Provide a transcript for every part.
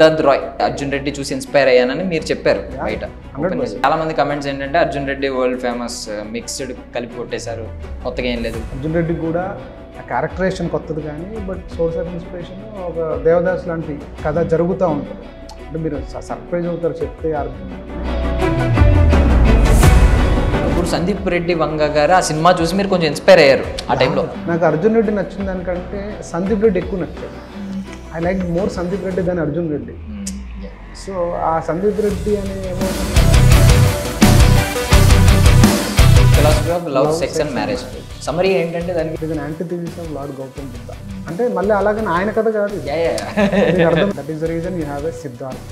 సిద్ధార్థ్ రాయ్ అర్జున్ రెడ్డి చూసి ఇన్స్పైర్ అయ్యానని మీరు చెప్పారు బయట. చాలా మంది కమెంట్స్ ఏంటంటే Arjun Reddy world famous, mixed కలిపి కొట్టేశారు, కొత్తగా ఏం లేదు. అర్జున్ రెడ్డి కూడా క్యారెక్టరేషన్ కొత్తది కానీ బట్ సోర్స్ ఆఫ్ ఇన్స్పిరేషన్ ఒక దేవదాస్ లాంటి కథ జరుగుతూ ఉంటుంది. అంటే మీరు సర్ప్రైజ్ అవుతారు చెప్తే అర్థం. ఇప్పుడు సందీప్ రెడ్డి వంగ గారు ఆ సినిమా చూసి మీరు కొంచెం ఇన్స్పైర్ అయ్యారు ఆ టైంలో. నాకు అర్జున్ రెడ్డి నచ్చిన దానికంటే సందీప్ రెడ్డి ఎక్కువ నచ్చాడు. I like more Sandeep Reddy దాని అర్జున్ రెడ్డి. సో ఆ సందీప్ రెడ్డి అనే philosophy of love, sex and marriage summary ఏంటంటే దానికి antithesis of lord Gautam Buddha. అంటే మళ్ళీ అలాగని ఆయన కథ కాదు, అర్థం. That is the reason you have a Siddharth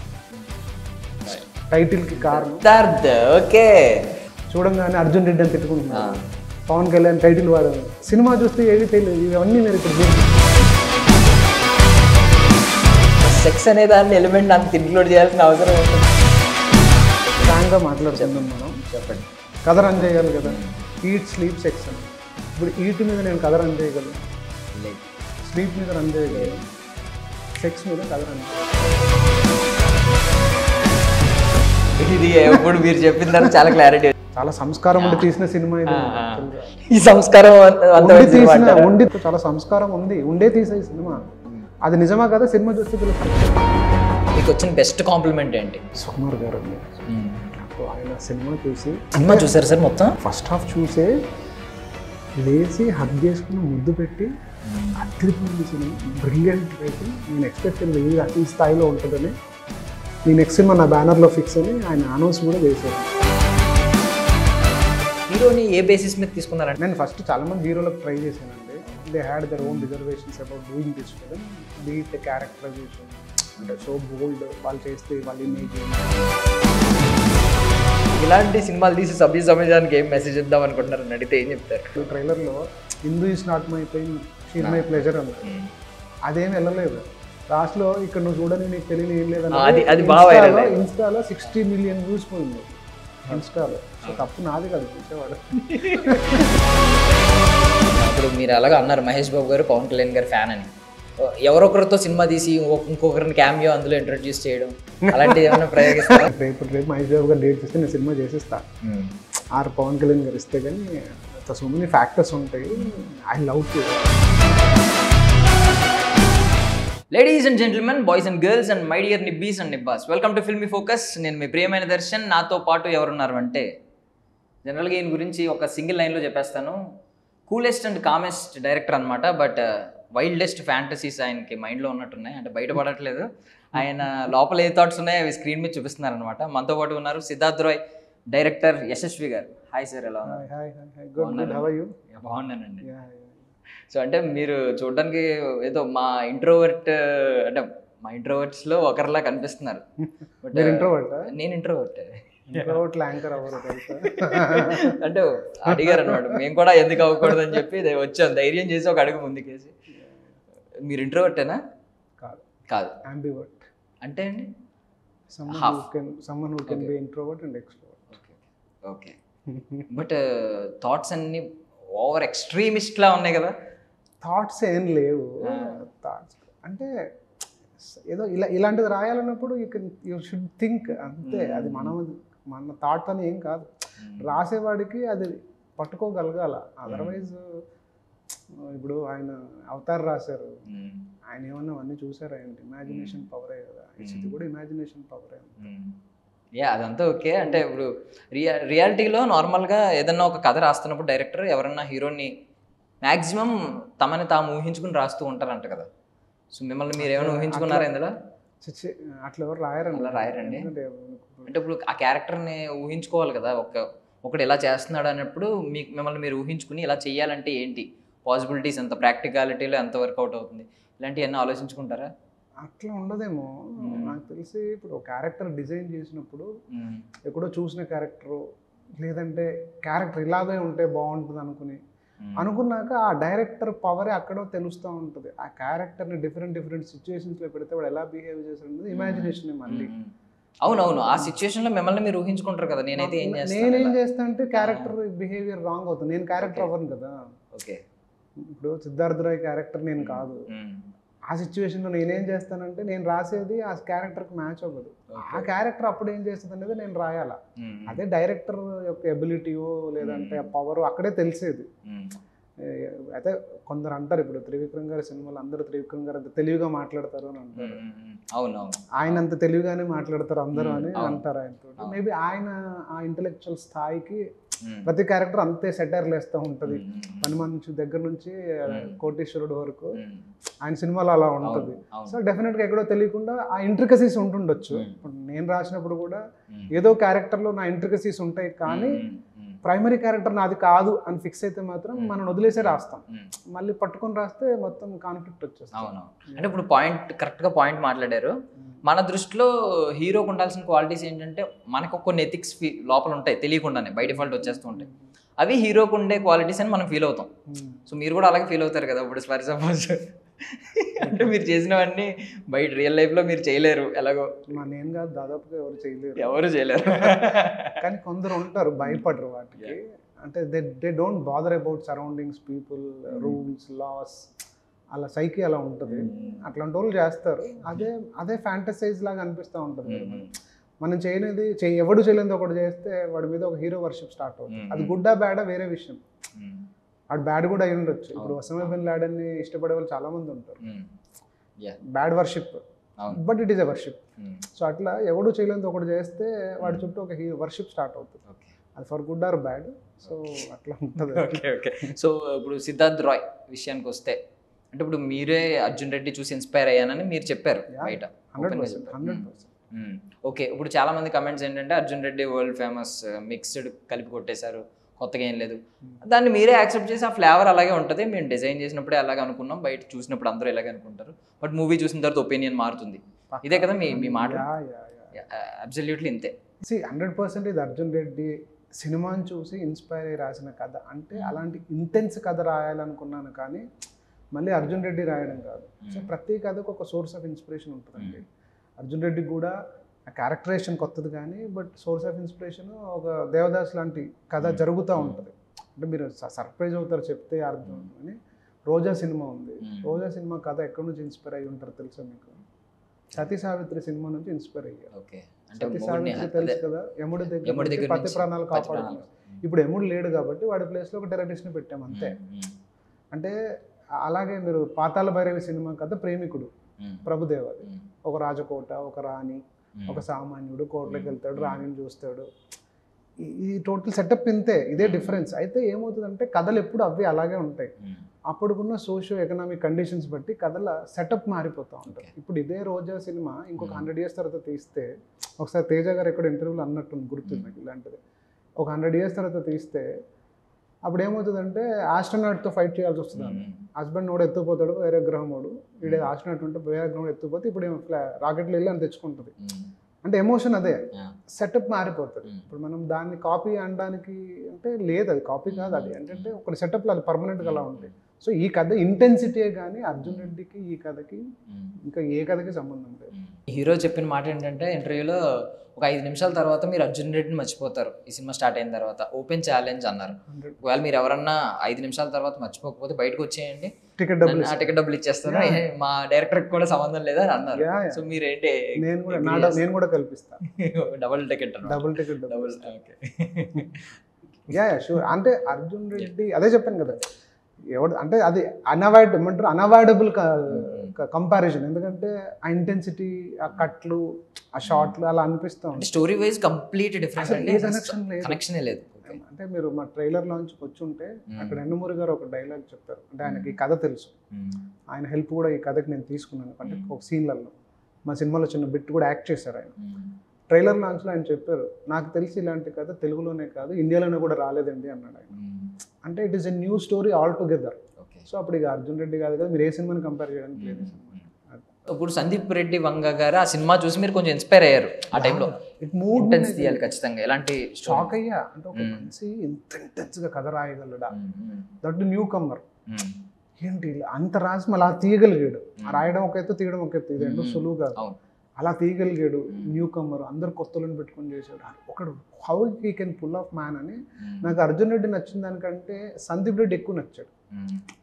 title కి కారణం. సిద్ధార్థ్ ఓకే చూడంగానే అర్జున్ రెడ్డి అని తిట్టుకుంటున్నాను, పవన్ కళ్యాణ్ టైటిల్ వాడాను. సినిమా చూస్తే ఏది తెలియదు, ఇవన్నీ మీరు ఇక్కడ సెక్స్ అనే దాన్ని ఎలిమెంట్ అంత ఇంక్లూడ్ చేయాల్సిన అవసరం ఉంటుంది. స్ట్రాంగ్గా మాట్లాడుతున్నాం మనం. చెప్పండి, కథ రన్ చేయాలి కదా. ఈట్ స్లీప్ సెక్స్ అని. ఇప్పుడు ఈట్ మీద నేను కథ రన్ చేయగలను, స్లీప్ మీద రన్ చేయగలను, సెక్స్ మీద కథ రన్ చేయగలను. ఇది ఎప్పుడు మీరు చెప్పిన తర్వాత చాలా క్లారిటీ, చాలా సంస్కారం ఉండి తీసిన సినిమా ఇది. ఈ సంస్కారం ఉండి చాలా సంస్కారం ఉంది ఉండే తీసే సినిమా. అది నిజమా కదా సినిమా చూస్తే తెలుస్తుంది. మీకు వచ్చిన బెస్ట్ కాంప్లిమెంట్ ఏంటి? సుకుమార్ గారు ఆయన సినిమా చూసారు సార్ మొత్తం ఫస్ట్ హాఫ్ చూసే లేచి హగ్ చేసుకుని ముద్దు పెట్టి అద్దరిపోయింది సినిమా. బ్రిలియంట్ అయితే నేను ఎక్స్పెక్ట్ చేయలేదు ఈ స్థాయిలో ఉంటుందని. ఈ నెక్స్ట్ సినిమా నా బ్యానర్లో ఫిక్స్ అని ఆయన అనౌన్స్ కూడా చేశారు. హీరోని ఏ బేసిస్ మీద తీసుకున్నారంటే నేను ఫస్ట్ చాలామంది హీరోలకు ట్రై చేశానండి. They had their own reservations about doing this film, beat characterization, అంటే సో బోల్డ్ వాళ్ళు చేస్తే వాళ్ళ ఇమేజ్. ఇలాంటి సినిమాలు తీసి సభ్య సమాజానికి ఏం మెసేజ్ ఇద్దాం అనుకుంటున్నారని అడిగితే ఏం చెప్తారు? ట్రైలర్లో Hindu is not my pain sheer my pleasure అన్నారు. అదేం వెళ్ళలేదు. లాస్ట్లో ఇక్కడ నువ్వు చూడని నీకు తెలియని ఏం లేదని ఇన్స్టాలో 60 మిలియన్ వ్యూస్ పోయింది ఇన్స్టాలో. సో తప్పు నాది కాదు చూసేవాడు. ఇప్పుడు మీరు అలాగా అన్నారు మహేష్ బాబు గారు పవన్ కళ్యాణ్ గారు ఫ్యాన్ అని. ఎవరొకరితో సినిమా తీసి ఇంకొకరిని క్యామియో అందులో ఇంట్రొడ్యూస్ చేయడం అలాంటివి ఏమైనా ప్రయోగిస్తారా? రేపు మహేష్ బాబు గారు డేట్ ఇస్తే నేను సినిమా చేసేస్తాను. ఆరు పవన్ కళ్యాణ్ గారు ఇస్తే కానీ సో మెనీ ఫ్యాక్టర్స్ ఉంటాయి. I love to. Ladies and gentlemen, boys and girls and my dear nibbis and nibbas, welcome to Filmy Focus. నేను మీ ప్రియమైన దర్శన్. నాతో పాటు ఎవరున్నారు అంటే, జనరల్గా ఈయన గురించి ఒక సింగిల్ లైన్లో చెప్పేస్తాను. కూలెస్ట్ అండ్ కామెస్ట్ డైరెక్టర్ అనమాట. బట్ వైల్డెస్ట్ ఫ్యాంటసీస్ ఆయనకి మైండ్లో ఉన్నట్టున్నాయి, అంటే బయటపడట్లేదు. ఆయన లోపల ఏ థాట్స్ ఉన్నాయో అవి స్క్రీన్ మీద చూపిస్తున్నారు అనమాట. మనతో పాటు ఉన్నారు సిద్ధార్థ్ రాయ్ డైరెక్టర్ యశస్వి గారు. హాయ్ సార్, ఎలా ఉన్నారు? బాగున్నానండి. సో అంటే మీరు చూడడానికి ఏదో మా ఇంట్రోవర్ట్, అంటే మా ఇంట్రోవర్ట్స్లో ఒకరిలా కనిపిస్తున్నారు. బట్ నేను ఇంట్రోవర్ట్. అంటే అడిగారు అనమాట, మేము కూడా ఎందుకు అవ్వకూడదు అని చెప్పి వచ్చాం, ధైర్యం చేసి ఒక అడుగు ముందుకేసి. మీరు ఇంట్రోవర్టేనా? కాదు, అంటే అండి ఓకే. బట్ థాట్స్ అన్ని ఓవర్ ఎక్స్ట్రీమిస్ట్ లా ఉన్నాయి కదా? థాట్స్ ఏం లేవు. థాట్స్ అంటే ఏదో ఇలాంటిది రాయాలన్నప్పుడు యూ షుడ్ థింక్ అంతే. అది మన థాట్ అని ఏం కాదు. రాసేవాడికి అది పట్టుకోగలగాల. అదర్వైజ్ ఇప్పుడు ఆయన అవతార్ రాశారు, ఆయన ఏమన్నా అవన్నీ చూసారా ఏంటి? ఇమాజినేషన్ పవరే కదా. ఇది కూడా ఇమాజినేషన్ పవరే. అదంతా ఓకే. అంటే ఇప్పుడు రియాలిటీలో నార్మల్గా ఏదన్నా ఒక కథ రాస్తున్నప్పుడు డైరెక్టర్ ఎవరన్నా హీరోని మ్యాక్సిమం తమని తాము ఊహించుకుని రాస్తూ ఉంటారంట కదా. సో మిమ్మల్ని మీరు ఏమైనా ఊహించుకున్నారా ఇందులో? అట్లా ఎవరు రాయరండి. అలా రాయరండి. అంటే ఇప్పుడు ఆ క్యారెక్టర్ని ఊహించుకోవాలి కదా. ఒకటి ఇలా చేస్తున్నాడు అన్నప్పుడు మిమ్మల్ని మీరు ఊహించుకుని ఇలా చేయాలంటే ఏంటి పాసిబిలిటీస్, ఎంత ప్రాక్టికాలిటీలో ఎంత వర్కౌట్ అవుతుంది, ఇలాంటివన్నీ ఆలోచించుకుంటారా? అట్లా ఉండదేమో నాకు తెలిసి. ఇప్పుడు క్యారెక్టర్ డిజైన్ చేసినప్పుడు ఎక్కడో చూసిన క్యారెక్టరు, లేదంటే క్యారెక్టర్ ఇలాగే ఉంటే బాగుంటుంది అనుకున్నాక ఆ డైరెక్టర్ పవరే అక్కడో తెలుస్తూ ఉంటుంది. ఆ క్యారెక్టర్ని డిఫరెంట్ సిచ్యువేషన్స్లో పెడితే వాడు ఎలా బిహేవ్ చేస్తుంది ఇమాజినేషన్ మళ్ళీ. అవునవును, ఆ సిచ్యువేషన్లో మిమ్మల్ని మీరు ఊహించుకుంటారు కదా. నేనేం చేస్తా అంటే క్యారెక్టర్ బిహేవియర్ రాంగ్ అవుతుంది. నేను క్యారెక్టర్ అవ్వను కదా. ఓకే. ఇప్పుడు సిద్ధార్థ్ రాయ్ క్యారెక్టర్ నేను కాదు. ఆ సిచ్యువేషన్లో నేనేం చేస్తానంటే నేను రాసేది ఆ క్యారెక్టర్కి మ్యాచ్ అవ్వదు. ఆ క్యారెక్టర్ అప్పుడు ఏం చేస్తుంది అనేది నేను రాయాలా. అదే డైరెక్టర్ యొక్క ఎబిలిటీయో లేదంటే పవర్ అక్కడే తెలిసేది. అయితే కొందరు అంటారు ఇప్పుడు త్రివిక్రమ్ గారి సినిమాలు అందరూ త్రివిక్రమ్ గారు అంత తెలివిగా మాట్లాడతారు అని అంటారు. ఆయన అంత తెలివిగానే మాట్లాడతారు అందరూ అని అంటారు ఆయనతో. మేబీ ఆయన ఆ ఇంటెలెక్చువల్ స్థాయికి ప్రతి క్యారెక్టర్ అంతే సెటైర్లు వేస్తూ ఉంటుంది. మనిషి దగ్గర నుంచి కోటీశ్వరుడు వరకు ఆయన సినిమాలో అలా ఉంటుంది. సో డెఫినెట్గా ఎక్కడో తెలియకుండా ఆ ఇంట్రికసీస్ ఉంటుండొచ్చు. ఇప్పుడు నేను రాసినప్పుడు కూడా ఏదో క్యారెక్టర్లో నా ఇంట్రికసీస్ ఉంటాయి, కానీ ప్రైమరీ క్యారెక్టర్ నాది కాదు అని ఫిక్స్ అయితే మాత్రం మనం వదిలేసే రాస్తాం. మళ్ళీ పట్టుకొని రాస్తే మొత్తం కాన్ఫ్లిక్ట్ వచ్చేస్తుంది. అవును, అంటే ఇప్పుడు కరెక్ట్గా పాయింట్ మాట్లాడారు. మన దృష్టిలో హీరోకి ఉండాల్సిన క్వాలిటీస్ ఏంటంటే మనకు కొన్ని ఎథిక్స్ లోపల ఉంటాయి, తెలియకుండానే బై డిఫాల్ట్ వచ్చేస్తూ ఉంటాయి. అవి హీరోకు ఉండే క్వాలిటీస్ అని మనం ఫీల్ అవుతాం. సో మీరు కూడా అలాగే ఫీల్ అవుతారు కదా. ఇప్పుడు ఫర్ సపోజ్ అంటే మీరు చేసినవన్నీ బయట రియల్ లైఫ్లో మీరు చేయలేరు, ఎలాగో నేను కాదు దాదాపుగా ఎవరు చేయలేరు కానీ కొందరు ఉంటారు భయపడరు వాటికి. అంటే they don't bother about surroundings, people, rules, laws, అలా సైకి అలా ఉంటుంది. అట్లాంటి వాళ్ళు చేస్తారు. అదే ఫ్యాంటసైజ్ లాగా అనిపిస్తూ ఉంటుంది. మనం చేయనిది ఎవడు చేయలేనిది ఒకటి చేస్తే వాడి మీద ఒక హీరో వర్షిప్ స్టార్ట్ అవుతుంది. అది గుడ్డా బ్యాడా వేరే విషయం. వాడు బ్యాడ్ కూడా అయి ఉండొచ్చు. ఇప్పుడు ఒసామా బిన్ లాడెన్ని ఇష్టపడే వాళ్ళు చాలా మంది ఉంటారు. Bad worship, but it is a worship. So అట్లా ఎవడు చేయలేనిది ఒకటి చేస్తే వాడి చుట్టూ ఒక వర్షిప్ స్టార్ట్ అవుతుంది. అది for good or bad. So అట్లా ఉంటుంది. ఓకే. సో ఇప్పుడు సిద్ధార్థ్ రాయ్ విషయానికి వస్తే, అంటే ఇప్పుడు మీరే అర్జున్ రెడ్డి చూసి ఇన్స్పైర్ అయ్యానని మీరు చెప్పారు బయట. 100%. ఓకే, ఇప్పుడు చాలా మంది కమెంట్స్ ఏంటంటే Arjun Reddy world famous, mixed కలిపి కొట్టేశారు, కొత్తగా ఏం లేదు. దాన్ని మీరే యాక్సెప్ట్ చేసి ఆ ఫ్లేవర్ అలాగే ఉంటుంది, మేము డిజైన్ చేసినప్పుడే అలాగే అనుకున్నాం, బయట చూసినప్పుడు అందరూ ఇలాగే అనుకుంటారు, బట్ మూవీ చూసిన తర్వాత ఒపీనియన్ మారుతుంది. ఇదే కదా మీ మాట? అబ్సల్యూట్లీ ఇంతే. 100% ఇది అర్జున్ రెడ్డి సినిమాని చూసి ఇన్స్పైర్ అయ్యి రాసిన కథ. అంటే అలాంటి ఇంటెన్స్ కథ రాయాలనుకున్నాను, కానీ మళ్ళీ అర్జున్ రెడ్డి రాయడం కాదు. సో ప్రతి కథకు ఒక సోర్స్ ఆఫ్ ఇన్స్పిరేషన్ ఉంటుందండి. అర్జున్ రెడ్డికి కూడా ఆ క్యారెక్టరేషన్ కొత్తది, కానీ బట్ సోర్స్ ఆఫ్ ఇన్స్పిరేషన్ ఒక దేవదాస్ లాంటి కథ జరుగుతూ ఉంటుంది. అంటే మీరు సర్ప్రైజ్ అవుతారు చెప్తే అర్థం అని. రోజా సినిమా ఉంది. రోజా సినిమా కథ ఎక్కడి నుంచి ఇన్స్పైర్ అయ్యి ఉంటారు తెలుసా మీకు? సతీ సావిత్రి సినిమా నుంచి ఇన్స్పైర్ అయ్యారు. సతీ సావిత్రి తెలుసు కదా, యముడి దగ్గర పతి ప్రాణాలు కాపాడుతున్నారు. ఇప్పుడు యముడు లేడు కాబట్టి వాడి ప్లేస్లో ఒక టెర్రరిస్ట్ని పెట్టాం అంతే. అంటే అలాగే మీరు పాతాళ భైరవి సినిమా కథ ప్రేమికుడు, ప్రభుదేవాది. ఒక రాజకోట, ఒక రాణి, ఒక సామాన్యుడు కోటలోకి వెళ్తాడు, రాణిని చూస్తాడు. ఈ టోటల్ సెటప్ ఇంతే, ఇదే డిఫరెన్స్. అయితే ఏమవుతుందంటే కథలు ఎప్పుడు అవి అలాగే ఉంటాయి. అప్పుడుకున్న సోషియో ఎకనామిక్ కండిషన్స్ బట్టి కథల సెటప్ మారిపోతూ ఉంటాయి. ఇప్పుడు ఇదే రోజా సినిమా ఇంకొక 100 years తర్వాత తీస్తే, ఒకసారి తేజ గారు ఎక్కడ ఇంటర్వ్యూలో అన్నట్టుంది, గుర్తుంది నాకు ఇలాంటిది. ఒక 100 years తర్వాత తీస్తే అప్పుడు ఏమవుతుందంటే ఆస్ట్రోనాట్తో ఫైట్ చేయాల్సి వస్తుంది. హస్బెండ్ కూడా ఎత్తుకుపోతాడు వేరే గ్రహం వాడు, వీడే ఆస్ట్రోనాట్ ఉంటే వేరే గ్రహం ఎత్తుకుపోతే ఇప్పుడు ఏమో రాకెట్లు వెళ్ళి అని తెచ్చుకుంటుంది. అంటే ఎమోషన్ అదే, సెటప్ మారిపోతుంది. ఇప్పుడు మనం దాన్ని కాపీ అనడానికి అంటే లేదు, అది కాపీ కాదు. అది ఏంటంటే ఒక సెటప్లో అది పర్మనెంట్గా అలా ఉంటాయి. సో ఈ కథ ఇంటెన్సిటీయే కానీ అర్జున్ రెడ్డికి ఈ కథకి ఇంకా ఏ కథకి సంబంధం లేదు. హీరో చెప్పిన మాట ఏంటంటే ఇంటర్వ్యూలో, ఒక 5 నిమిషాల తర్వాత మీరు అర్జున్ రెడ్డిని మర్చిపోతారు ఈ సినిమా స్టార్ట్ అయిన తర్వాత, ఓపెన్ ఛాలెంజ్ అన్నారు. ఒకవేళ మీరు ఎవరన్నా 5 నిమిషాల తర్వాత మర్చిపోకపోతే బయటకు వచ్చేయండి, టికెట్ డబ్బులు ఇచ్చేస్తాను, మా డైరెక్టర్ కూడా సంబంధం లేదా అని అన్నారు. సో మీరేంటి? నేను కూడా కల్పిస్తాను డబుల్ టికెట్. షూర్. అంటే అర్జున్ రెడ్డి అదే చెప్పాను కదా, ఎవడు అంటే అది అన్అవాయిడబుల్ కంపారిజన్. ఎందుకంటే ఆ ఇంటెన్సిటీ, ఆ కట్లు, ఆ షాట్లు అలా అనిపిస్తాం. స్టోరీ వైజ్ కంప్లీట్ డిఫరెంట్, కనెక్షనే లేదు. అంటే మీరు మా ట్రైలర్ లాంచ్ వచ్చి ఉంటే అక్కడ యండమూరి గారు ఒక డైలాగ్ చెప్తారు. అంటే ఆయనకి ఈ కథ తెలుసు, ఆయన హెల్ప్ కూడా ఈ కథకి నేను తీసుకున్నాను. అంటే ఒక సీన్లలో మా సినిమాలో చిన్న బిట్ కూడా యాక్ట్ చేశారు ఆయన. ట్రైలర్ లాంచ్లో ఆయన చెప్పారు, నాకు తెలిసి ఇలాంటి కథ తెలుగులోనే కాదు ఇండియాలోనే కూడా రాలేదండి అన్నాడు ఆయన. అంటే it is a new story all together. So అప్పుడు ఇక అర్జున్ రెడ్డి కాదు కదా, మీరు ఏ సినిమాని కంపేర్ చేయడానికి లేదు. ఇప్పుడు సందీప్ రెడ్డి వంగ గారు ఆ సినిమా చూసి మీరు కొంచెం ఇన్స్పైర్ అయ్యారు ఆ టైంలో. ఇంటెన్స్ తీయాలి ఖచ్చితంగా, ఎలాంటి షాక్ అయ్యా. అంటే ఒక మనిషి ఇంత ఇంటెన్స్గా కథ రాయగలడా, దట్ న్యూ కమ్మర్, ఏంటి అంత రాసి మళ్ళీ అలా తీయగలిగాడు. రాయడం ఒక ఎత్తు, తీయడం ఒక ఎత్తు, ఇదేంటో సులువు కాదు. అలా తీయగలిగాడు న్యూ కమ్మర్, అందరు కొత్తలను పెట్టుకొని చేశాడు. ఒకడు how he can pull off man అని. నాకు అర్జున్ రెడ్డి నచ్చిన దానికంటే సందీప్ రెడ్డి ఎక్కువ నచ్చాడు.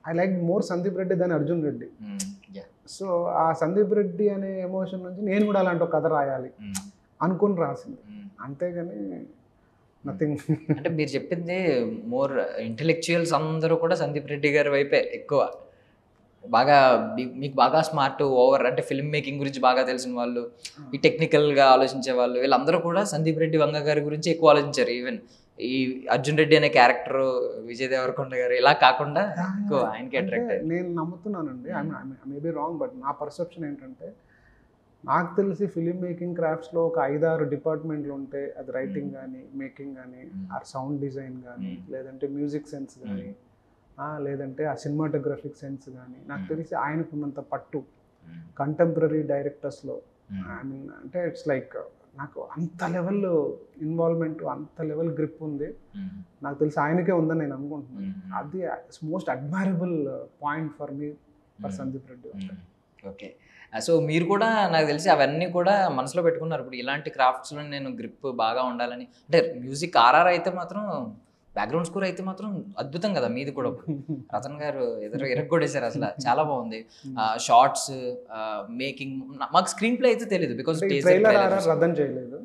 I like more Sandeep Reddy దాని అర్జున్ రెడ్డి. సో ఆ సందీప్ రెడ్డి అనే ఎమోషన్ నుంచి నేను కూడా అలాంటి ఒక కథ రాయాలి అనుకుని రాసింది, అంతేగాని నథింగ్. అంటే మీరు చెప్పింది మోర్ ఇంటెలెక్చువల్స్ అందరూ కూడా సందీప్ రెడ్డి గారి వైపే ఎక్కువ, బాగా మీకు బాగా స్మార్ట్ ఓవర్ అంటే ఫిల్మ్ మేకింగ్ గురించి బాగా తెలిసిన వాళ్ళు, ఈ టెక్నికల్గా ఆలోచించే వాళ్ళు, వీళ్ళందరూ కూడా సందీప్ రెడ్డి వంగ గారి గురించి ఎక్కువ ఆలోచించారు. ఈవెన్ ఈ అర్జున్ రెడ్డి అనే క్యారెక్టర్, విజయ్ దేవరకొండ గారు, ఇలా కాకుండా ఎక్కువ ఆయనకి అట్రాక్ట్ అయ్యారు. నేను నమ్ముతున్నానండి, మేబీ రాంగ్, బట్ నా పర్సెప్షన్ ఏంటంటే నాకు తెలిసి ఫిలిం మేకింగ్ క్రాఫ్ట్స్లో ఒక 5-6 డిపార్ట్మెంట్లు ఉంటే, అది రైటింగ్ కానీ, మేకింగ్ కానీ, ఆ సౌండ్ డిజైన్ కానీ, లేదంటే మ్యూజిక్ సెన్స్ కానీ, లేదంటే ఆ సినిమాటోగ్రఫిక్ సెన్స్ కానీ, నాకు తెలిసి ఆయనకున్నంత పట్టు కంటెంపరీ డైరెక్టర్స్లో, ఐ మీన్ అంటే ఇట్స్ లైక్ నాకు అంత లెవెల్ ఇన్వాల్వ్మెంట్, అంత లెవెల్ గ్రిప్ ఉంది, నాకు తెలిసి ఆయనకే ఉందని నేను అనుకుంటున్నాను. అది most admirable point for me, for Sandeep Reddy. Okay, so మీరు కూడా నాకు తెలిసి అవన్నీ కూడా మనసులో పెట్టుకున్నారు. ఇప్పుడు ఇలాంటి క్రాఫ్ట్స్లో నేను గ్రిప్ బాగా ఉండాలని, అంటే మ్యూజిక్ ఆర్ఆర్ అయితే మాత్రం, బ్యాక్గ్రౌండ్ స్కోర్ అయితే మాత్రం అద్భుతం కదా మీది కూడా. రతన్ గారు ఎరగొట్టేశారు అసలు, చాలా బాగుంది. షార్ట్స్, మేకింగ్, మాకు స్క్రీన్ ప్లే అయితే తెలియదు బికాస్ ట్రైలర్ ఆర్ఆర్ రథన్ చేయలేదు,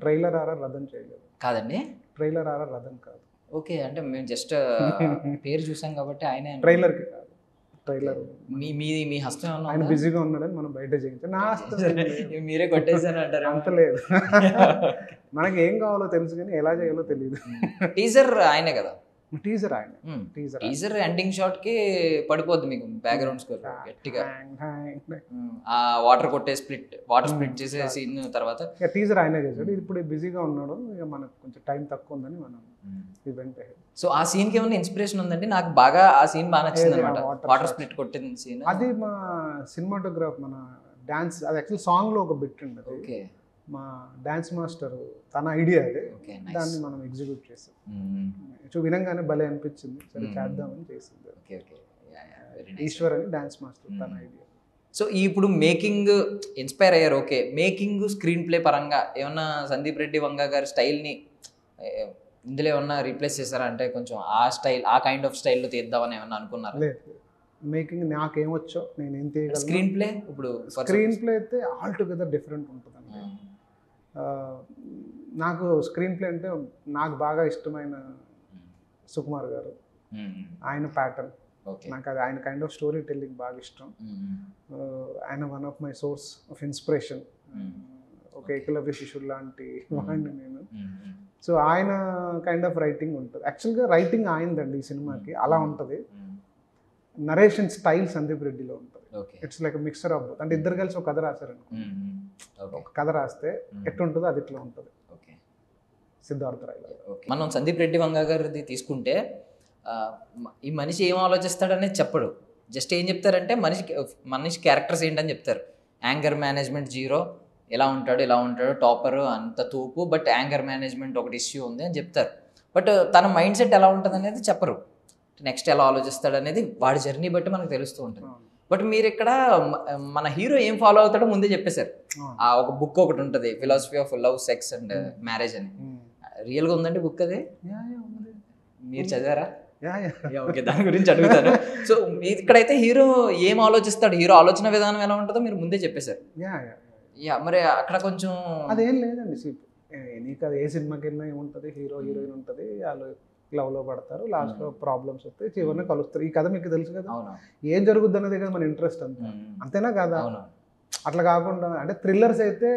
ట్రైలర్ ఆర్ఆర్ రథన్ చేయలేదు కాదండి, ట్రైలర్ ఆర్ఆర్ రథన్ కాదు. ఓకే, అంటే మేము జస్ట్ పేరు చూసాం కాబట్టి ఆయన ట్రైలర్కి కాదు, ట్రైలర్ మీ హస్తం ఏమన్నా ఆయన బిజీగా ఉన్నాడని మనం బయట చేయించాం. నా హస్తం మీరే కొట్టేసాను అంటారు. అంత లేదు, మనకి ఏం కావాలో తెలుసు కానీ ఎలా చేయాలో తెలియదు. టీజర్ ఆయనే కదా, టీజర్ ఆయన, టీజర్ ఎండింగ్ షాట్ కి పడిపోద్ది మీకు బ్యాక్గ్రౌండ్ స్కోర్ గట్టిగా. ఆ వాటర్ కొట్టే వాటర్ స్ప్లిట్ చేసే సీన్ తర్వాత టీజర్ ఆయనే చేశాడు. ఇప్పుడు బిజీగా ఉన్నాడు, ఇక మనకు కొంచెం టైం తక్కువ ఉందని మనం ఈవెంట్. సో ఆ సీన్ కి ఏమైనా ఇన్స్పిరేషన్ ఉందండి? నాకు బాగా ఆ సీన్ బాగా నచ్చింది అనమాట, వాటర్ స్ప్లిట్ కొట్టిన సీన్. అది మా సినిమాటోగ్రాఫ్, మన డాన్స్, అది యాక్చువల్ సాంగ్ లో ఒక బిట్ ఉంది. ఓకే, మా డాన్స్ మాస్టర్ తన ఐడియా అదే, దాన్ని మనం ఎగ్జిక్యూట్ చేసాం. సో వినంగానే భలే అనిపించింది, సరే చేద్దామని చేసింది. ఈశ్వర్ అని డాన్స్ మాస్టర్, తన ఐడియా. సో ఇప్పుడు మేకింగ్ ఇన్స్పైర్ అయ్యారు. ఓకే, మేకింగ్ స్క్రీన్ ప్లే పరంగా ఏమన్నా సందీప్ రెడ్డి వంగ గారి స్టైల్ని ఇందులో ఏమన్నా రీప్లేస్ చేశారా? అంటే కొంచెం ఆ స్టైల్, ఆ కైండ్ ఆఫ్ స్టైల్లో తీద్దామని ఏమన్నా అనుకున్నారా? లేదు, మేకింగ్ నాకేమొచ్చో నేను ఏం తీయగలను. స్క్రీన్ ప్లే, ఇప్పుడు స్క్రీన్ ప్లే అయితే ఆల్ టుగెదర్ డిఫరెంట్ ఉంటుందండి. నాకు స్క్రీన్ ప్లే అంటే నాకు బాగా ఇష్టమైన సుకుమార్ గారు, ఆయన ప్యాటర్న్, నాకు అది ఆయన కైండ్ ఆఫ్ స్టోరీ టెల్లింగ్ బాగా ఇష్టం. ఆయన one of my source of inspiration. ఒక ఏకలవ్య శిష్యుడు లాంటి వాడిని నేను. సో ఆయన కైండ్ ఆఫ్ రైటింగ్ ఉంటుంది. యాక్చువల్గా రైటింగ్ ఆయనదండి ఈ సినిమాకి, అలా ఉంటుంది. నరేషన్ స్టైల్ సందీప్ రెడ్డిలో ఉంటుంది. ఇట్స్ లైక్ మిక్సర్ ఆఫ్, అంటే ఇద్దరు కలిసి ఒక కథ రాశారు అనుకో, ఒక కథ రాస్తే ఎట్లుంటుందో అది ఇట్లా ఉంటుంది. సిద్ధార్థ రాయ్. మనం సందీప్ రెడ్డి వంగ గారిది తీసుకుంటే, ఈ మనిషి ఏం ఆలోచిస్తాడనేది చెప్పడు, జస్ట్ ఏం చెప్తారంటే మనిషి క్యారెక్టర్స్ ఏంటని చెప్తారు. యాంగర్ మేనేజ్మెంట్ జీరో, ఎలా ఉంటాడు టాపర్ అంత తూపు, బట్ యాంగర్ మేనేజ్మెంట్ ఒకటి ఇష్యూ ఉంది అని చెప్తారు. బట్ తన మైండ్ సెట్ ఎలా ఉంటుంది అనేది చెప్పరు. నెక్స్ట్ ఎలా ఆలోచిస్తాడు అనేది వాడి జర్నీ బట్టి మనకు తెలుస్తూ ఉంటుంది. బట్ మీరు ఇక్కడ మన హీరో ఏం ఫాలో అవుతాడో ముందే చెప్పేశారు. ఆ ఒక బుక్ ఒకటి ఉంటుంది, philosophy of love, sex and marriage అని. రియల్గా ఉందండి బుక్ అది? మీరు చదివారా? ఓకే, దాని గురించి అడుగుతాను. సో మీరు ఇక్కడైతే హీరో ఏం ఆలోచిస్తాడు, హీరో ఆలోచన విధానం ఎలా ఉంటుందో మీరు ముందే చెప్పేశారు. మరి అక్కడ కొంచెం అదేం లేదండి. నీకు అది ఏ సినిమాకి వెళ్ళినా ఏముంటుంది, హీరో హీరోయిన్ ఉంటుంది, వాళ్ళు లవ్లో పడతారు, లాస్ట్లో ప్రాబ్లమ్స్ వస్తాయి, చివరిని కలుస్తారు. ఈ కథ మీకు తెలుసు కదా, ఏం జరుగుద్ది అన్నది కదా మన ఇంట్రెస్ట్ అంతేనా కదా. అట్లా కాకుండా అంటే థ్రిల్లర్స్ అయితే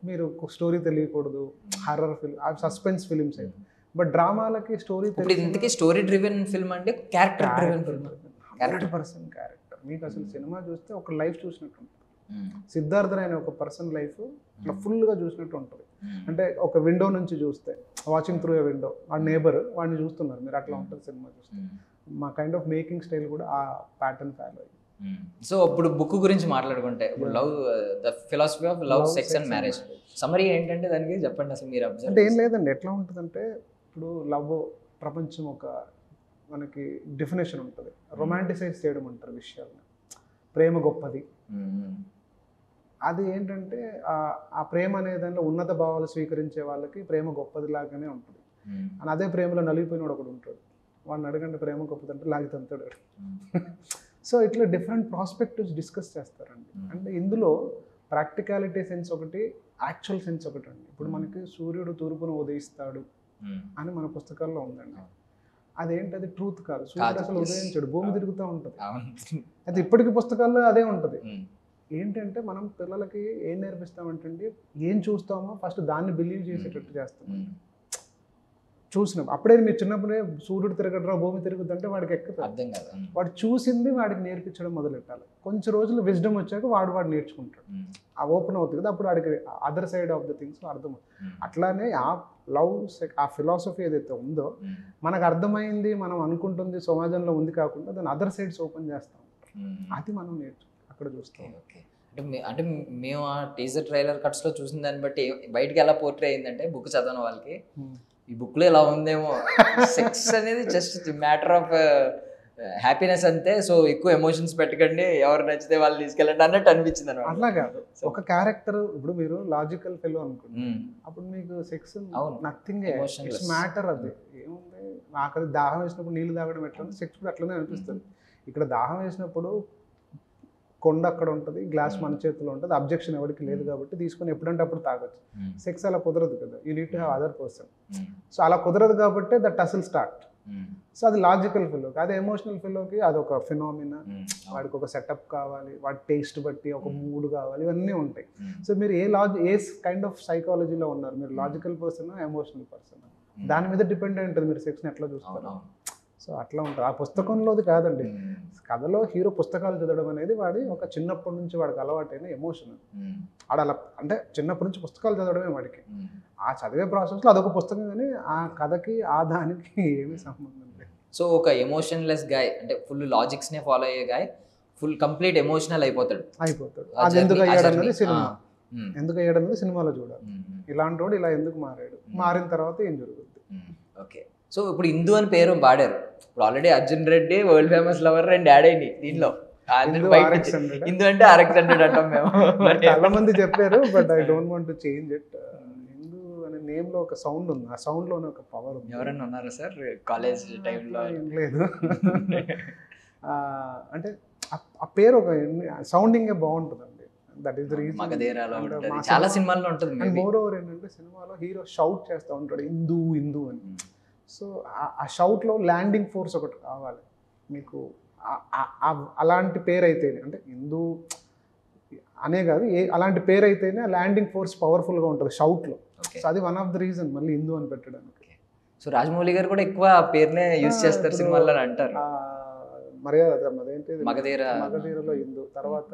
మీరు స్టోరీ తెలియకూడదు, హారర్ ఫిల్మ్, సస్పెన్స్ ఫిలిమ్స్ అయితే. బట్ డ్రామాలకి స్టోరీ ఇంతకీ స్టోరీ డ్రివెన్ ఫిల్మ్ అంటే క్యారెక్టర్ డ్రివెన్ ఫిల్మ్, 100% క్యారెక్టర్. మీకు అసలు సినిమా చూస్తే ఒక లైఫ్ చూసినట్టు ఉంటుంది. సిద్ధార్థ అనే ఒక పర్సన్ లైఫ్ ఇట్లా ఫుల్గా చూసినట్టు ఉంటుంది. అంటే ఒక విండో నుంచి చూస్తే, వాచింగ్ త్రూ ఏ విండో, వాడి నేబర్ వాడిని చూస్తున్నారు మీరు, అట్లా ఉంటుంది సినిమా చూస్తే. మా కైండ్ ఆఫ్ మేకింగ్ స్టైల్ కూడా ఆ ప్యాటర్న్ ఫాలో అయ్యి. సో ఇప్పుడు బుక్ గురించి మాట్లాడుకుంటే, ఇప్పుడు love, the philosophy of love, sex and marriage, summary ఏంటంటే దానికి చెప్పండి అసలు మీరు అబ్జర్వ్. అంటే ఏం లేదండి, ఎట్లా ఉంటుందంటే ఇప్పుడు లవ్ ప్రపంచం ఒక మనకి డెఫినేషన్ ఉంటుంది, రొమాంటిసైజ్ చేయడం అంటారు విషయాలను, ప్రేమ గొప్పది. అది ఏంటంటే ఆ ప్రేమ అనే దాంట్లో ఉన్నత భావాలు స్వీకరించే వాళ్ళకి ప్రేమ గొప్పది లాగానే ఉంటుంది. అని అదే ప్రేమలో నలిగిపోయినాడు ఒకడు ఉంటాడు, వాడిని అడగండి ప్రేమ గొప్పది అంటే లాగి తంతాడు. సో ఇట్లా డిఫరెంట్ ప్రాస్పెక్టివ్స్ డిస్కస్ చేస్తారండి. అంటే ఇందులో ప్రాక్టికాలిటీ సెన్స్ ఒకటి, యాక్చువల్ సెన్స్ ఒకటి అండి. ఇప్పుడు మనకి సూర్యుడు తూర్పును ఉదయిస్తాడు అని మన పుస్తకాల్లో ఉందండి. అదేంటది ట్రూత్ కాదు. సూర్యుడు అసలు ఉదయించాడు, భూమి తిరుగుతూ ఉంటుంది. అయితే ఇప్పటికీ పుస్తకాల్లో అదే ఉంటుంది. ఏంటంటే మనం పిల్లలకి ఏం నేర్పిస్తామంటే ఏం చూస్తామో ఫస్ట్ దాన్ని బిలీవ్ చేసేటట్టు చేస్తాం. చూసినప్పుడు అప్పుడే మీరు చిన్నప్పుడే సూర్యుడు తిరగడరా భూమి తిరుగుతుంటే వాడికి ఎక్కుతుంది, అర్థం కాదు. వాడు చూసింది వాడికి నేర్పించడం మొదలెట్టాలి. కొంచెం రోజులు విజ్డమ్ వచ్చాక వాడు నేర్చుకుంటాడు. ఆ ఓపెన్ అవుతుంది కదా, అప్పుడు వాడికి other side of the things అర్థమవుతుంది. అట్లానే ఆ లవ్ ఆ ఫిలాసఫీ ఏదైతే ఉందో మనకు అర్థమైంది, మనం అనుకుంటుంది సమాజంలో ఉంది కాకుండా దాని అదర్ సైడ్స్ ఓపెన్ చేస్తాం. అది మనం అక్కడ చూస్తాం. ఓకే, అంటే మేము ఆ టీజర్ ట్రైలర్ కట్స్లో చూసిన దాన్ని బట్టి బయటకి ఎలా పోర్ట్రే అయిందంటే బుక్ చదవని వాళ్ళకి ఈ బుక్లో ఇలా ఉందేమో, సెక్స్ అనేది జస్ట్ మ్యాటర్ ఆఫ్ హ్యాపీనెస్ అంతే, సో ఎక్కువ ఎమోషన్స్ పెట్టకండి, ఎవరు నచ్చితే వాళ్ళు తీసుకెళ్ళండి అన్నట్టు అనిపించింది అనమాట. అట్లా కాదు, ఒక క్యారెక్టర్ ఇప్పుడు మీరు లాజికల్ ఫెలో అనుకోండి, అప్పుడు మీకు సెక్స్ నథింగ్ మ్యాటర్. అది ఏముంది, నాకు అది దాహం వేసినప్పుడు నీళ్ళు తాగడం ఎట్లా సెక్స్ కూడా అట్లనే అనిపిస్తుంది. ఇక్కడ దాహం వేసినప్పుడు కొండ అక్కడ ఉంటుంది, గ్లాస్ మన చేతిలో ఉంటుంది, అబ్జెక్షన్ ఎవరికి లేదు కాబట్టి తీసుకొని ఎప్పుడంటే అప్పుడు తాగొచ్చు. సెక్స్ అలా కుదరదు కదా, you need to have other person. So అలా కుదరదు కాబట్టి దట్ అసలు స్టార్ట్. సో అది లాజికల్ ఫిలోకి, అదే ఎమోషనల్ ఫిలోకి అదొక ఫినామినా, వాడికి ఒక సెటప్ కావాలి, వాడి టేస్ట్ బట్టి ఒక మూడ్ కావాలి, ఇవన్నీ ఉంటాయి. సో మీరు ఏ కైండ్ ఆఫ్ సైకాలజీలో ఉన్నారు, మీరు లాజికల్ పర్సన్ ఎమోషనల్ పర్సన్, దాని మీద డిపెండ్ అయి ఉంటుంది మీరు సెక్స్ని ఎట్లా చూస్తారు. సో అట్లా ఉంటుంది. ఆ పుస్తకంలోది కాదండి, కథలో హీరో పుస్తకాలు చదవడం అనేది వాడి ఒక చిన్నప్పటి నుంచి వాడికి అలవాటైన ఎమోషన్. వాడు అలా అంటే చిన్నప్పటి నుంచి పుస్తకాలు చదవడమే వాడికి. ఆ చదివే ప్రాసెస్లో అదొక పుస్తకం, కానీ ఆ కథకి ఆ దానికి ఏమీ సంబంధం లేదు. సో ఒక ఎమోషన్లెస్ గాయ్ అంటే ఫుల్ లాజిక్స్నే ఫాలో అయ్యే గాయ్ ఫుల్ కంప్లీట్ ఎమోషనల్ అయిపోతాడు. అది ఎందుకు అయ్యాడు అన్నది సినిమా, ఎందుకు అయ్యాడు అన్నది సినిమాలో చూడాలి. ఇలాంటి వాడు ఇలా ఎందుకు మారాడు, మారిన తర్వాత ఏం జరుగుతుంది. ఓకే, సో ఇప్పుడు హిందూ అని పేరు వాడారు, ఇప్పుడు already Arjun Reddy world famous lover and add అయింది దీనిలో. హిందూ అంటే RX100 అంటాం మేము. చాలా మంది చెప్పారు, but I don't want to change it. Hindu అనే నేమ్ లో ఒక సౌండ్ ఉంది, ఆ సౌండ్ లోనే ఒక పవర్ ఉంది. ఎవరైనా ఉన్నారా సార్ కాలేజ్ టైంలో? ఏం లేదు, అంటే ఆ పేరు ఒక సౌండింగ్ బాగుంటుందండి. That is the reason. మగధీరాలో ఉంటుంది, చాలా సినిమాల్లో ఉంటుంది. మోర్ ఓవర్ ఏంటంటే సినిమాలో హీరో షౌట్ చేస్తూ ఉంటాడు హిందూ హిందూ అని. సో ఆ షౌట్లో ల్యాండింగ్ ఫోర్స్ ఒకటి కావాలి మీకు. అలాంటి పేరు అయితేనే, అంటే హిందూ అనే కాదు, అలాంటి పేరు అయితేనే ఆ ల్యాండింగ్ ఫోర్స్ పవర్ఫుల్గా ఉంటుంది షౌట్లో. సో అది వన్ ఆఫ్ ద రీజన్ మళ్ళీ హిందూ అని పెట్టడానికి. సో రాజమౌళి గారు కూడా ఎక్కువ పేరునే యూజ్ చేస్తారు సినిమాల్లో అంటారు. మర్యాద అదేంటి మగధీరలో హిందూ, తర్వాత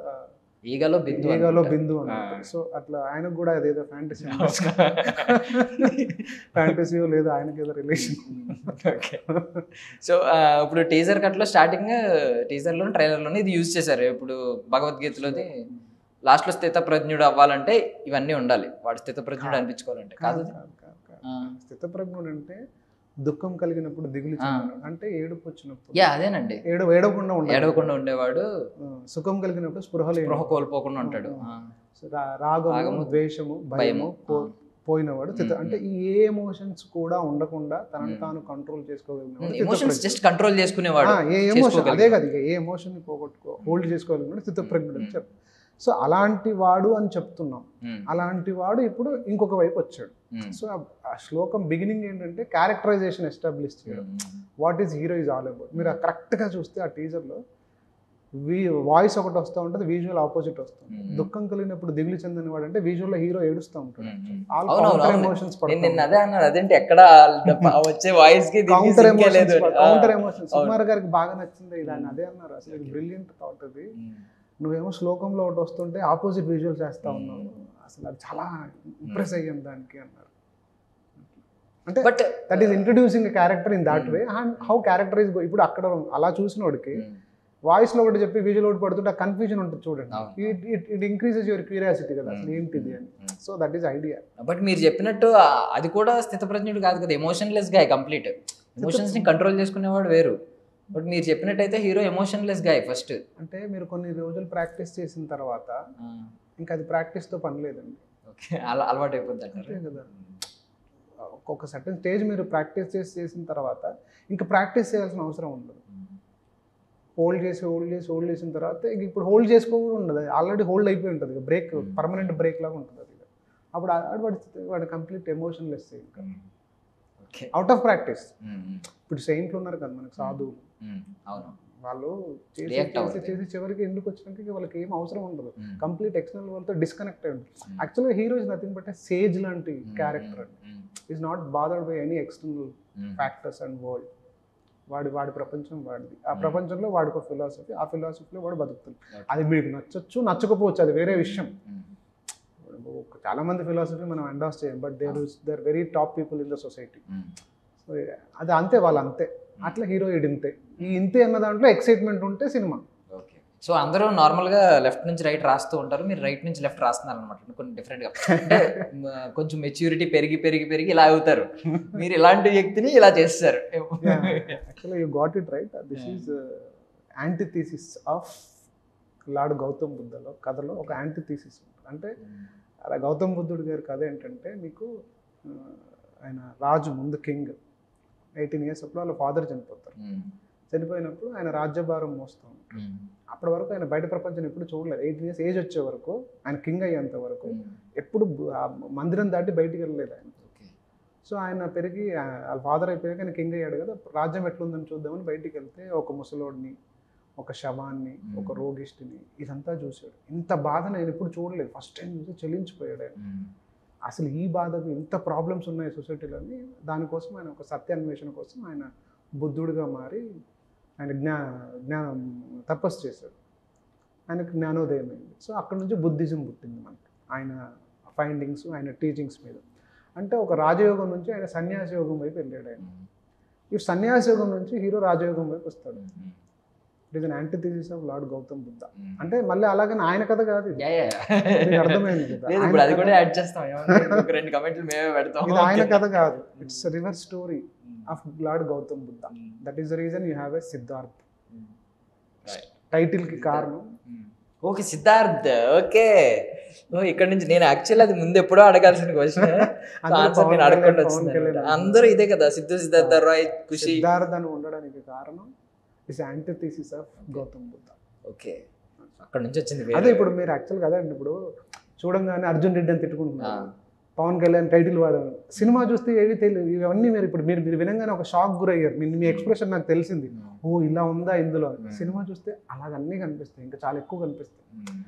ఈగలో బిందు అన్నట్టు. సో అట్లా ఆయనకు కూడా అదేదో ఫ్యాంటసీయో లేదా ఆయనకి ఏదో రిలేషన్. సో ఇప్పుడు టీజర్ కట్లో స్టార్టింగ్ టీజర్లో ట్రైలర్లోనే ఇది యూజ్ చేశారు. ఇప్పుడు భగవద్గీతలోది లాస్ట్లో స్థితప్రజ్ఞుడు అవ్వాలంటే ఇవన్నీ ఉండాలి, వాడు స్థితప్రజ్ఞుడు అనిపించుకోవాలంటే. కాదు, స్థితప్రజ్ఞుడు అంటే దుఃఖం కలిగినప్పుడు దిగులు అంటే ఏడుపు వచ్చినప్పుడు, అదేనండి, ఏడవకుండా ఉండేవాడు. సుఖం కలిగినప్పుడు స్పృహ కోల్పోకుండా ఉంటాడు. రాగము ద్వేషము భయము పోయినవాడు. అంటే ఈ ఏ ఎమోషన్స్ కూడా ఉండకుండా తనను తాను కంట్రోల్ చేసుకోగలిగినవాడు. ఎమోషన్స్ జస్ట్ కంట్రోల్ చేసుకునేవాడు. ఏ ఎమోషన్ అదే కదా, ఏ ఎమోషన్ హోల్డ్ చేసుకోగలిగినాడు స్థితప్రజ్ఞుడు అని చెప్తారు. సో అలాంటి వాడు అని చెప్తున్నాం. అలాంటి వాడు ఇప్పుడు ఇంకొక వైపు వచ్చాడు. సో ఆ శ్లోకం బిగినింగ్ ఏంటంటే క్యారెక్టరైజేషన్ ఎస్టాబ్లిష్ చేయడం, what is hero is all about. మీరు కరెక్ట్గా చూస్తే ఆ టీజర్లో వాయిస్ ఒకటి వస్తూ ఉంటుంది, విజువల్ ఆపోజిట్ వస్తుంది. దుఃఖం కలిగినప్పుడు దిగులు చెందని వాడు అంటే విజువల్ హీరో ఏడుస్తూ ఉంటాడు. ఎమోషన్స్ అదేంటి ఎక్కడ వచ్చే వాయిస్ కి కౌంటర్ ఎమోషన్స్. సుకుమార్ గారికి బాగా నచ్చింది దాన్ని, అదే అన్నారు. అసలు బ్రిలియంట్ థాట్ అది. నువ్వేమో శ్లోకంలో ఒకటి వస్తుంటే ఆపోజిట్ విజువల్స్ చేస్తా ఉన్నావు, అసలు అది చాలా ఇంప్రెస్ అయ్యాం దానికి అన్నారు. అంటే that is introducing character in that way. And how character is ఇప్పుడు అక్కడ అలా చూసినోడికి వాయిస్లో ఒకటి చెప్పి విజువల్ ఒకటి పడుతుంటే ఆ కన్ఫ్యూజన్ ఉంటుంది చూడండి. ఇట్ ఇంక్రీజెస్ యువర్ క్యూరియాసిటీ కదా, అసలు ఏంటిది అని. So that is idea. But మీరు చెప్పినట్టు అది కూడా స్థితప్రజ్ఞుడు కాదు కదా, ఎమోషన్లెస్ గా కంప్లీట్. ఎమోషన్స్ ని కంట్రోల్ చేసుకునేవాడు వేరు. బట్ మీరు చెప్పినట్టయితే హీరో ఎమోషన్లెస్ గాయ్ ఫస్ట్. అంటే మీరు కొన్ని రోజులు ప్రాక్టీస్ చేసిన తర్వాత ఇంకా అది ప్రాక్టీస్తో పని లేదండి. ఓకే, అలవాటు అయిపోద్ది అంటారు కదా. ఒక సర్టన్ స్టేజ్ మీరు ప్రాక్టీస్ చేసిన తర్వాత ఇంకా ప్రాక్టీస్ చేయాల్సిన అవసరం ఉండదు. హోల్డ్ చేసిన తర్వాత ఇప్పుడు హోల్డ్ చేసుకోకుండా ఉండదు, ఆల్రెడీ హోల్డ్ అయిపోయి ఉంటుంది, బ్రేక్ పర్మనెంట్ బ్రేక్ లాగా ఉంటుంది అది. అప్పుడు వాడు కంప్లీట్ ఎమోషన్లెస్ ఇంకా అవుట్ ఆఫ్ ప్రాక్టీస్. ఇప్పుడు సెయింట్లు ఉన్నారు కదా మనకి, సాధువులు, వాళ్ళు చేసి చివరికి ఎందుకు వచ్చినాక వాళ్ళకి ఏం అవసరం ఉండదు, కంప్లీట్ ఎక్స్టర్నల్ వాళ్ళతో డిస్కనెక్ట్ అయ్యి ఉంటుంది. యాక్చువల్గా hero is nothing but sage లాంటి క్యారెక్టర్ అండి. Is not bothered by any external factors and world. వాడి ప్రపంచం వాడిది, ఆ ప్రపంచంలో వాడికి ఒక ఫిలాసఫీ, ఆ ఫిలాసఫీలో వాడు బతుకుతుంది. అది మీకు నచ్చచ్చు నచ్చకపోవచ్చు, అది వేరే విషయం. చాలా మంది ఫిలాసఫీ మనం ఎండాస్ చేయం, but there very top people in the society. So అది అంతే, వాళ్ళు అంతే. అట్లా హీరో ఇంతే, ఈ ఇంతే అన్న దాంట్లో ఎక్సైట్మెంట్ ఉంటే సినిమా. ఓకే. సో అందరూ నార్మల్గా లెఫ్ట్ నుంచి రైట్ రాస్తూ ఉంటారు, మీరు రైట్ నుంచి లెఫ్ట్ రాస్తున్నారు అనమాట, కొన్ని డిఫరెంట్గా. అంటే కొంచెం మెచ్యూరిటీ పెరిగి ఇలా అవుతారు, మీరు ఇలాంటి వ్యక్తిని ఇలా చేస్తారు. Actually you got it right. This is antithesis of lord Gautam బుద్ధలో కథలో ఒక యాంటీథీసిస్ ఉంటుంది. అంటే అలా గౌతమ్ బుద్ధుడు గారి కథ ఏంటంటే, మీకు ఆయన రాజు ముందు కింగ్ 18 years అప్పుడు వాళ్ళ ఫాదర్ చనిపోతారు. చనిపోయినప్పుడు ఆయన రాజ్యభారం మోస్తూ ఉంటారు. అప్పటి వరకు ఆయన బయట ప్రపంచం ఎప్పుడు చూడలేదు. 18 years ఏజ్ వచ్చే వరకు, ఆయన కింగ్ అయ్యేంత వరకు ఎప్పుడు మందిరం దాటి బయటికి వెళ్ళలేదు ఆయన. సో ఆయన పెరిగి వాళ్ళ ఫాదర్ అయిపోయాక ఆయన కింగ్ అయ్యాడు కదా, రాజ్యం ఎట్లుందని చూద్దామని బయటికి వెళ్తే ఒక ముసలోడిని, ఒక శవాన్ని, ఒక రోగిష్టిని, ఇదంతా చూశాడు. ఇంత బాధ నేను ఎప్పుడు చూడలేదు, ఫస్ట్ టైం చూసి చెల్లించిపోయాడు ఆయన. అసలు ఈ బాధకు ఇంత ప్రాబ్లమ్స్ ఉన్నాయి సొసైటీలోని. దానికోసం ఆయన ఒక సత్యాన్వేషణ కోసం ఆయన బుద్ధుడిగా మారి ఆయన జ్ఞానం తపస్సు చేశాడు. ఆయనకు జ్ఞానోదయం అయింది. సో అక్కడ నుంచి బుద్ధిజం పుట్టింది మనకి, ఆయన ఫైండింగ్స్, ఆయన టీచింగ్స్ మీద. అంటే ఒక రాజయోగం నుంచి ఆయన సన్యాస యోగం వైపు వెళ్ళాడు ఆయన. ఈ సన్యాస యోగం నుంచి హీరో రాజయోగం వైపు వస్తాడు. It is an antithesis of lord Gautam Buddha. అంటే మళ్ళీ అలాగని ఆయన కథ కాదు ఇది, అర్థమైంది కదా, ఇది ఆయన కథ కాదు. It's reverse story of lord Gautam Buddha. That is the reason you have a Siddharth title కి కారణం. ఓకే, సిద్ధార్థ్. ఓకే, ఇక్కడ నుంచి నేను యాక్చువల్లీ అది ముందు ఎప్పుడో అడగాల్సిన క్వశ్చన్, నేను అడగకుండా వచ్చింది. అందరూ ఇదే కదా, సిద్ధార్థ రాయ్, ఖుషి. సిద్ధార్థ్ అని ఉండడానికి కారణం is antithesis of Gautam Buddha. Okay, అక్కడ నుంచి వచ్చింది. అదే ఇప్పుడు మీరు యాక్చువల్గా అదే అండి, ఇప్పుడు చూడంగానే అర్జున్ రెడ్డి అని తిట్టుకుంటున్నారు, పవన్ కళ్యాణ్ టైటిల్ వాడారు, సినిమా చూస్తే ఏవి తెలియదు. ఇవన్నీ మీరు ఇప్పుడు మీరు వినంగానే ఒక షాక్ గురయ్యారు. మీ ఎక్స్ప్రెషన్ నాకు తెలిసింది, ఓ ఇలా ఉందా ఇందులో. సినిమా చూస్తే అలాగన్నీ కనిపిస్తాయి, ఇంకా చాలా ఎక్కువ కనిపిస్తాయి.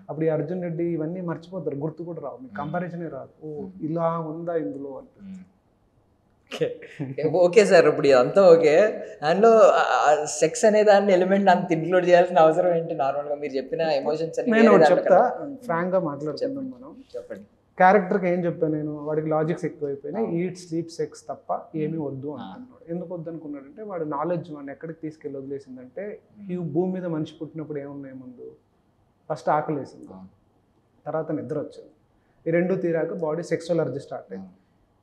అప్పుడు ఈ అర్జున్ రెడ్డి ఇవన్నీ మర్చిపోతారు, గుర్తు కూడా రావు, మీకు కంపారిజనే రాదు, ఓ ఇలా ఉందా ఇందులో అని. ఓకే సార్, ఇప్పుడు ఇదంతా ఓకే. దానిలో సెక్స్ అనే దాన్ని ఎలిమెంట్ అంత ఇంక్లూడ్ చేయాల్సిన అవసరం ఏంటి? నార్మల్గా మీరు చెప్పిన ఎమోషన్స్ నేను చెప్తా, ఫ్రాంక్గా మాట్లాడుతున్నాం మనం. చెప్పండి. క్యారెక్టర్కి ఏం చెప్పాను నేను, వాడికి లాజిక్స్ ఎక్కువైపోయినాయి, ఈట్ స్లీప్ సెక్స్ తప్ప ఏమీ వద్దు అంటున్నాడు. ఎందుకు వద్దు అనుకున్నాడంటే, వాడు నాలెడ్జ్ వాడిని ఎక్కడికి తీసుకెళ్ళి వదిలేసిందంటే, ఈ భూమి మీద మనిషి పుట్టినప్పుడు ఏమున్నాయి, ముందు ఫస్ట్ ఆకలి వేసింది, తర్వాత నిద్ర వచ్చింది. ఈ రెండు తీరాక బాడీ సెక్సువల్ అర్జీ స్టార్ట్ అయింది.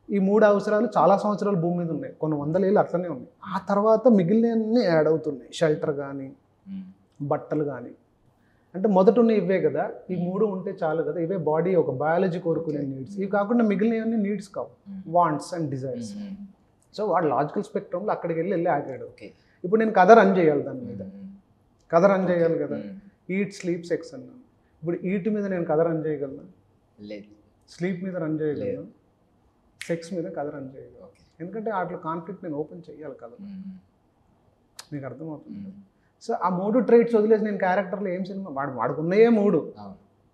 ఈ మూడు అవసరాలు చాలా సంవత్సరాలు భూమి మీద ఉన్నాయి, కొన్ని వందల ఏళ్ళు అట్లనే ఉన్నాయి. ఆ తర్వాత మిగిలినవన్నీ యాడ్ అవుతున్నాయి, షెల్టర్ కానీ, బట్టలు కానీ. అంటే మొదట ఉన్న ఇవే కదా, ఈ మూడు ఉంటే చాలు కదా, ఇవే బాడీ ఒక బయాలజీ కోరుకునే నీడ్స్. ఇవి కాకుండా మిగిలినవన్నీ నీడ్స్ కావు, వాంట్స్ అండ్ డిజైర్స్. సో వాడు లాజికల్ స్పెక్ట్రమ్లో అక్కడికి వెళ్ళి ఆగాడు. ఇప్పుడు నేను కథ రన్ చేయాలి, దాని మీద కథ రన్ చేయాలి కదా, ఈట్ స్లీప్ సెక్స్ అన్నాను. ఇప్పుడు ఈట్ మీద నేను కథ రన్ చేయగలను, స్లీప్ మీద రన్ చేయగలను, సెక్స్ మీద కథ రన్ చేయగలను. ఎందుకంటే వాటిలో కాన్ఫ్లిక్ట్ నేను ఓపెన్ చేయాలి కథ, మీకు అర్థమవుతుంది. సో ఆ మూడు ట్రైట్స్ వదిలేసి నేను క్యారెక్టర్లో ఏం సినిమా, వాడుకున్నాయే మూడు.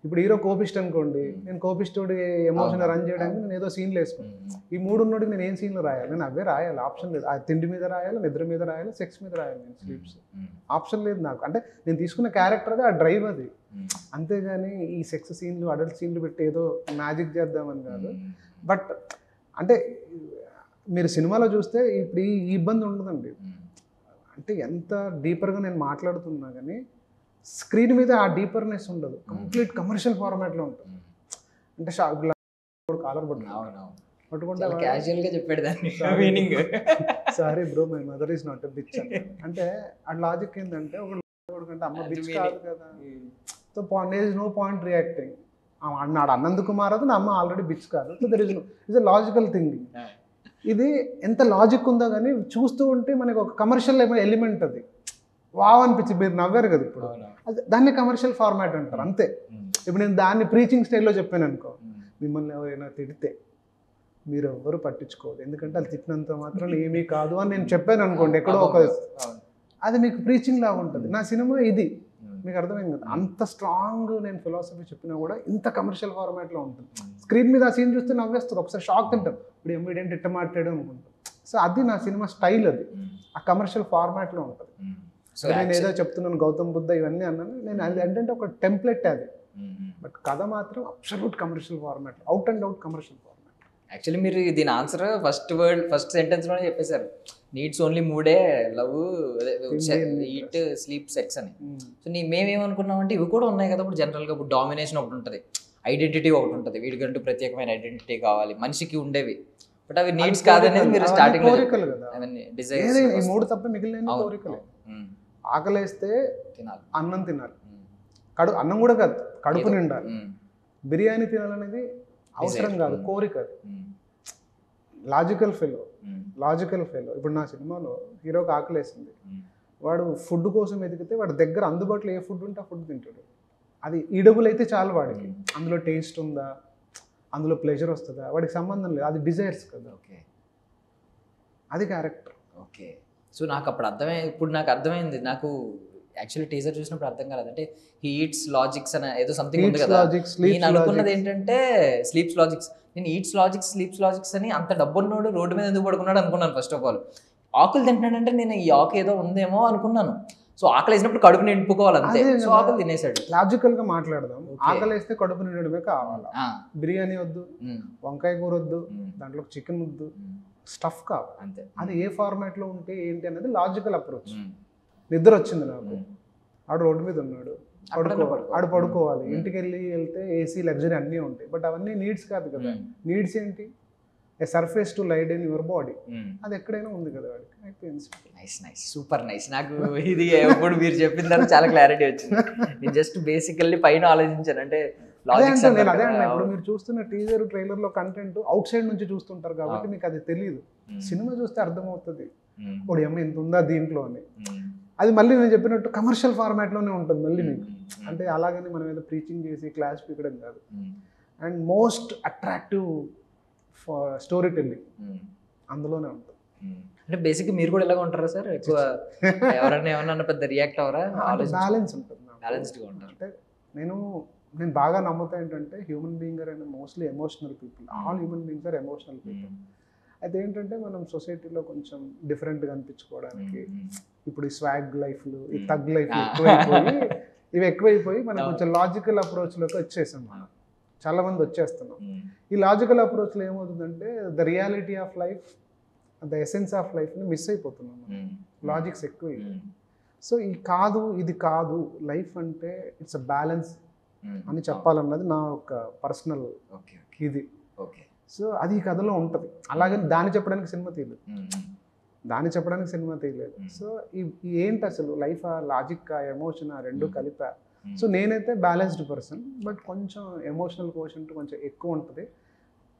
ఇప్పుడు హీరో కోపిస్ట్ అనుకోండి, నేను కోపిస్టోడి ఎమోషన్ రన్ చేయడానికి నేను ఏదో సీన్లు వేసుకున్నాను. ఈ మూడు ఉన్నోడికి నేను ఏం సీన్లు రాయాలి, నేను అవే రాయాలి, ఆప్షన్ లేదు. ఆ తిండి మీద రాయాలి, నిద్ర మీద రాయాలి, సెక్స్ మీద రాయాలి, నేను స్లీప్స్ ఆప్షన్ లేదు నాకు. అంటే నేను తీసుకున్న క్యారెక్టర్ అది, ఆ డ్రైవ్ అది. అంతేగాని ఈ సెక్స్ సీన్లు, అడల్ట్ సీన్లు పెట్టి ఏదో మ్యాజిక్ చేద్దామని కాదు. బట్ అంటే మీరు సినిమాలో చూస్తే ఇప్పుడు ఈ ఇబ్బంది ఉండదండి. అంటే ఎంత డీపర్గా నేను మాట్లాడుతున్నా కానీ స్క్రీన్ మీద ఆ డీపర్నెస్ ఉండదు, కంప్లీట్ కమర్షియల్ ఫార్మాట్లో ఉంటుంది. అంటే కాలర్ పట్టుకుంటే క్యాజువల్గా చెప్పాడు దాన్ని meaning, sorry bro my mother is not a bitch అంటే ఆ లాజిక్ ఏంటంటే, ఒకటి అమ్మ బిచ్ కాదు కదా, so there is no point reacting. నాడు అన్నందుకు మారదు, నా అమ్మ ఆల్రెడీ బిచ్ కాదు, so there is no, it's a logical thinking. ఇది ఎంత లాజిక్ ఉందో కానీ చూస్తూ ఉంటే మనకి ఒక కమర్షియల్ ఎలిమెంట్ అది. వావ్ అనిపించి మీరు నవ్వారు కదా ఇప్పుడు, అది దాన్ని కమర్షియల్ ఫార్మాట్ అంటారు అంతే. ఇప్పుడు నేను దాన్ని ప్రీచింగ్ స్టైల్లో చెప్పాను అనుకో, మిమ్మల్ని ఎవరైనా తిడితే మీరు ఎవ్వరు పట్టించుకోవద్దు, ఎందుకంటే అది తిట్టినంత మాత్రం ఏమీ కాదు అని నేను చెప్పాను అనుకోండి ఎక్కడో ఒక, అది మీకు ప్రీచింగ్ లాగా ఉంటుంది. నా సినిమా ఇది మీకు అర్థమైంది కదా, అంత స్ట్రాంగ్ నేను ఫిలాసఫీ చెప్పినా కూడా ఇంత కమర్షియల్ ఫార్మాట్లో ఉంటుంది. స్క్రీన్ మీద ఆ సీన్ చూస్తే నవ్వేస్తారు, ఒకసారి షాక్ తింటారు, ఇప్పుడు ఇమ్మీడియట్ ఇట్ట మాట్లాడాడు అనుకుంటారు. సో అది నా సినిమా స్టైల్, అది ఆ కమర్షియల్ ఫార్మాట్లో ఉంటుంది. సో నేను ఏదో చెప్తున్నాను గౌతమ్ బుద్ధ ఇవన్నీ అన్నాను నేను, అది ఏంటంటే ఒక టెంప్లెట్ అది, బట్ కథ మాత్రం absolute commercial format, out and out commercial format. Actually మీరు దీని ఆన్సర్ ఫస్ట్ సెంటెన్స్లోనే చెప్పేశారు, నీడ్స్ ఓన్లీ మూడే, లవ్, ఈట్, స్లీప్, సెక్స్ అని. సో మేమేమనుకున్నామంటే ఇవి కూడా ఉన్నాయి కదా ఇప్పుడు జనరల్గా, ఇప్పుడు డామినేషన్ ఒకటి ఉంటుంది, ఐడెంటిటీ ఒకటి ఉంటుంది, వీడికంటూ ప్రత్యేకమైన ఐడెంటిటీ కావాలి మనిషికి ఉండేవి, బట్ అవి నీడ్స్ కాదనేది మీరు స్టార్టింగ్ కోరికలు కదా, ఈ మూడు తప్ప మిగిలిన కోరికలు. ఆకలేస్తే తినాలి, అన్నం తినాలి, అన్నం కూడా కాదు కడుపు నిండాలి, బిర్యానీ తినాలనేది అవసరం కాదు, కోరిక. Logical fellow. ఇప్పుడు నా సినిమాలో హీరోకి ఆకలేసింది, వాడు ఫుడ్ కోసం ఎదిగితే వాడి దగ్గర అందుబాటులో ఏ ఫుడ్ ఉంటే ఆ ఫుడ్ తింటాడు. అది ఈడబుల్ అయితే చాలు వాడికి, అందులో టేస్ట్ ఉందా, అందులో ప్లెజర్ వస్తుందా, వాడికి సంబంధం లేదు, అది డిజైర్స్ కదా. ఓకే, అది క్యారెక్టర్. ఓకే. సో నాకు అప్పుడు ఇప్పుడు నాకు అర్థమైంది, నాకు యాక్చువల్లీ టీజర్ చూసినప్పుడు అర్థం కాలేదు, అంటే హీ ఈట్స్ లాజిక్స్ అని ఏదో సంథింగ్ ఉంది కదా, నేను అనుకున్నది ఏంటంటే స్లీప్స్ లాజిక్స్, నేను ఈట్స్ లాజిక్స్ స్లీప్స్ లాజిక్స్ అని, అంత డబ్బున్నోడు రోడ్డు మీద ఎందుకు పడుకున్నాడు అనుకున్నాను ఫస్ట్ ఆఫ్ ఆల్. ఆకులు తింటున్నాడంటే నేను ఈ ఆకు ఏదో ఉందేమో అనుకున్నాను. సో ఆకలి వేసినప్పుడు కడుపు నింపుకోవాలి అంతే, సో ఆకలి తినేసాడు. లాజికల్ గా మాట్లాడదాం, ఆకలి వేస్తే కడుపు నిండడమే కావాలా, బిర్యానీ వద్దు, వంకాయ కూర వద్దు, దాంట్లో చికెన్ వద్దు, స్టఫ్ కావాలి అంతే. అది ఏ ఫార్మాట్ లో ఉంటే ఏంటి అనేది లాజికల్ అప్రోచ్. నిద్ర వచ్చింది నాకు, ఆడు రోడ్డు మీద ఉన్నాడు, ఆడు పడుకోవాలి, ఇంటికి వెళ్తే ఏసీ లగ్జరీ అన్నీ ఉంటాయి, బట్ అవన్నీ నీడ్స్ కాదు కదా. నీడ్స్ ఏంటి, a surface to lied in your body, అది ఎక్కడైనా ఉంది కదా వాడికి. Nice, super nice. నాకు ఇది ఎప్పుడు మీరు చెప్పిన తర్వాత చాలా క్లారిటీ వచ్చింది. నేను జస్ట్ బేసికల్లీ పైన ఆలోచించాను, అంటే ఇప్పుడు మీరు చూస్తున్న టీజర్ ట్రైలర్ లో కంటెంట్ అవుట్ సైడ్ నుంచి చూస్తుంటారు కాబట్టి మీకు అది తెలియదు, సినిమా చూస్తే అర్థమవుతుంది ఇప్పుడు ఏమో ఇంత ఉందా దీంట్లో అని. అది మళ్ళీ నేను చెప్పినట్టు కమర్షియల్ ఫార్మాట్ లోనే ఉంటుంది మళ్ళీ మీకు, అంటే అలాగని మనం ఏదో ప్రీచింగ్ చేసి క్లాస్ పీకడం కాదు. And most attractive story telling అందులోనే ఉంటుంది. అంటే బేసిక్ మీరు కూడా ఇలాగ ఉంటారా సార్, ఎక్కువ ఎవరైనా ఏమన్నా పెద్ద రియాక్ట్ అవరా? బ్యాలెన్స్ ఉంటుంది, బ్యాలెన్స్డ్గా ఉంటారు. అంటే నేను బాగా నమ్ముతా ఏంటంటే human being are mostly emotional people, all human beings are emotional people. అయితే ఏంటంటే మనం సొసైటీలో కొంచెం డిఫరెంట్గా అనిపించుకోవడానికి ఇప్పుడు ఈ స్వాగ్ లైఫ్లు, ఈ తగ్ లైఫ్ ఎక్కువైపోయి మనం కొంచెం లాజికల్ అప్రోచ్లోకి వచ్చేసాం. మనం చాలా మంది వచ్చేస్తున్నాం. ఈ లాజికల్ అప్రోచ్లో ఏమవుతుందంటే the reality of life, the essence of లైఫ్ని మిస్ అయిపోతున్నాం, లాజిక్స్ ఎక్కువ. సో ఇది కాదు లైఫ్ అంటే ఇట్స్ అ బ్యాలెన్స్ అని చెప్పాలన్నది నా ఒక పర్సనల్ ఇది. సో అది ఈ కథలో ఉంటుంది. అలాగని దాన్ని చెప్పడానికి సినిమా తీయలేదు. సో ఏంటి అసలు లైఫ్, ఆ లాజిక్, ఆ ఎమోషన్, ఆ రెండు కలిపా. సో నేనైతే బ్యాలెన్స్డ్ పర్సన్, బట్ కొంచెం ఎమోషనల్ కోషంట్ కొంచెం ఎక్కువ ఉంటుంది.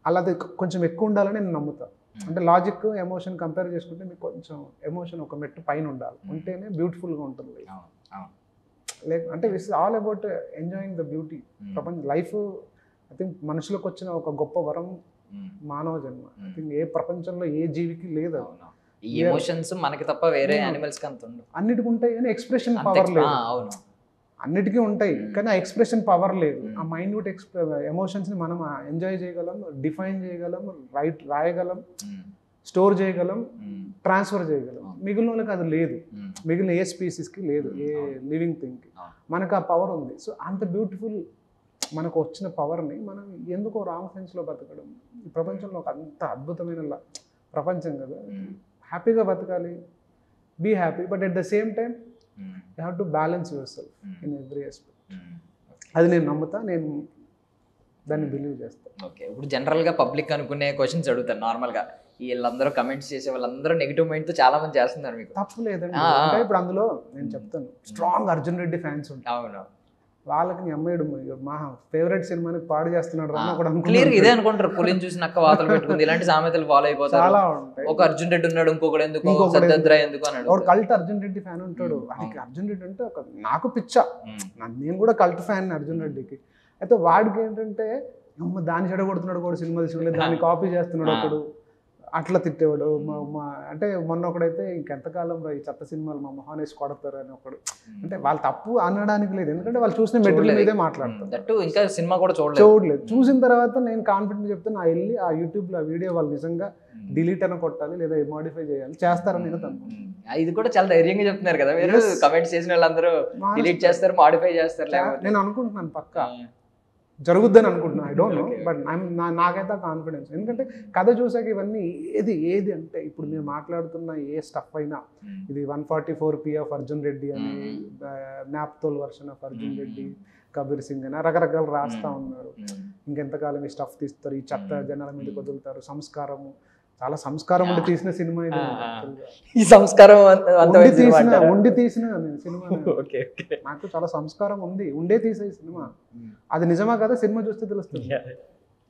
అలాగే కొంచెం ఎక్కువ ఉండాలని నేను నమ్ముతాను. అంటే లాజిక్ ఎమోషన్ కంపేర్ చేసుకుంటే మీకు కొంచెం ఎమోషన్ ఒక మెట్టు పైన ఉండాలి, ఉంటేనే బ్యూటిఫుల్గా ఉంటుంది. అంటే it's all about enjoying the beauty. ప్రపంచ లైఫ్ ఐ థింక్ మనుషులకు వచ్చిన ఒక గొప్ప వరం మానవ జన్మ. ఐ థింక్ ఏ ప్రపంచంలో ఏ జీవికి లేదు. ఎమోషన్స్ మనకి తప్ప వేరే యానిమల్స్ కి అంత ఉండవు. అన్నిటికీ ఉంటాయి కానీ ఎక్స్ప్రెషన్ పవర్ లేదు. అన్నిటికీ ఉంటాయి కానీ ఆ ఎక్స్ప్రెషన్ పవర్ లేదు. ఆ మైన్యూట్ ఎమోషన్స్ని మనం ఎంజాయ్ చేయగలం, డిఫైన్ చేయగలం, రాయగలం, స్టోర్ చేయగలం, ట్రాన్స్ఫర్ చేయగలం. మిగిలిన వాళ్ళకి అది లేదు. మిగిలిన ఏ స్పీసీస్కి లేదు, ఏ లివింగ్ థింగ్కి. మనకు ఆ పవర్ ఉంది. సో అంత బ్యూటిఫుల్ మనకు వచ్చిన పవర్ని మనం ఎందుకో రాంగ్ సెన్స్లో బతకడం. ఈ ప్రపంచంలో ఒక అంత అద్భుతమైన ప్రపంచం కదా, హ్యాపీగా బతకాలి, be happy, but at the same time you have to balance yourself in every aspect. అది నేను నమ్ముతా, నేను దాన్ని బిలీవ్ చేస్తాను. ఓకే, ఇప్పుడు జనరల్గా పబ్లిక్ అనుకునే క్వశ్చన్స్ అడుగుతాను నార్మల్గా. వీళ్ళందరూ కమెంట్స్ చేసే వాళ్ళందరూ నెగిటివ్ మైండ్తో చాలా మంది చేస్తున్నారు. మీకు తప్పు లేదండి. అంటే ఇప్పుడు అందులో నేను చెప్తాను, స్ట్రాంగ్ అర్జున్ రెడ్డి ఫ్యాన్స్ ఉంటారు. అవును, వాళ్ళకి నీ అమ్మాయిడు మా ఫేవరెట్ సినిమాని పాడు చేస్తున్నాడు రా కూడా క్లియర్ ఇదే అనుకుంటారు. పులిని చూసి నక్క వాతలు పెట్టుకుంది, ఇలాంటి సామెతలు ఫాలో అయిపోతారు. చాలా ఉంటాయి. ఒక అర్జున్ రెడ్డి ఉన్నాడు, ఇంకొకడు ఎందుకు, సత్యద్రా ఎందుకు అన్నాడు. ఒక కల్ట్ అర్జున్ రెడ్డి ఫ్యాన్ ఉంటాడు. వాడికి అర్జున్ రెడ్డి అంటే ఒక నాకు పిచ్చ, నేను కూడా కల్ట్ ఫ్యాన్ అర్జున్ రెడ్డికి. అయితే వాడికి ఏంటంటే దాన్ని చెడగొడుతున్నాడు కూడా, సినిమా చూడలేదు దాన్ని కాపీ చేస్తున్నాడు ఒకడు, అట్లా తిట్టేవాడు. అంటే మొన్న ఒకడైతే ఇంకెంతకాలం ఈ చెత్త సినిమాలు మా మొహాన్ వేసి కొడతారు అని ఒకడు. అంటే వాళ్ళు తప్పు అనడానికి లేదు, ఎందుకంటే వాళ్ళు చూసిన మెటీరియల్ మీదే మాట్లాడతారు. ఇంకా సినిమా కూడా చూడలేదు. చూసిన తర్వాత నేను కాన్ఫిడెంట్ చెప్తే నా వెళ్ళి ఆ యూట్యూబ్లో ఆ వీడియో వాళ్ళు నిజంగా డిలీట్ అని కొట్టాలి లేదా మోడిఫై చేయాలి, చేస్తారని నేను అనుకుంటున్నాను. ఇది కూడా చాలా ధైర్యంగా చెప్తున్నారు కదా మీరు. కమెంట్స్ చేసిన వాళ్ళందరూ డిలీట్ చేస్తారు, మోడిఫై చేస్తారు. నేను అనుకుంటున్నాను పక్కా జరుగుద్దని అనుకుంటున్నాను. ఐ డోంట్ నో, బట్ నాకైతే కాన్ఫిడెన్స్. ఎందుకంటే కథ చూసాక ఇవన్నీ ఏది అంటే ఇప్పుడు మీరు మాట్లాడుతున్న ఏ స్టఫ్ అయినా, ఇది 144 PF అర్జున్ రెడ్డి అని, naphthol version of Arjun Reddy, Kabir Singh అని రకరకాలు రాస్తా ఉన్నారు. ఇంకెంతకాలం ఈ స్టఫ్ తీస్తారు, ఈ చెత్త జనాల మీద వదులుతారు. సంస్కారము, చాలా సంస్కారం ఉండి తీసిన సినిమా ఇది. ఈ సంస్కారం ఉండి తీసిన సినిమా, నాకు చాలా సంస్కారం ఉంది ఉండే తీసే సినిమా. అది నిజమా కదా సినిమా చూస్తే తెలుస్తుంది.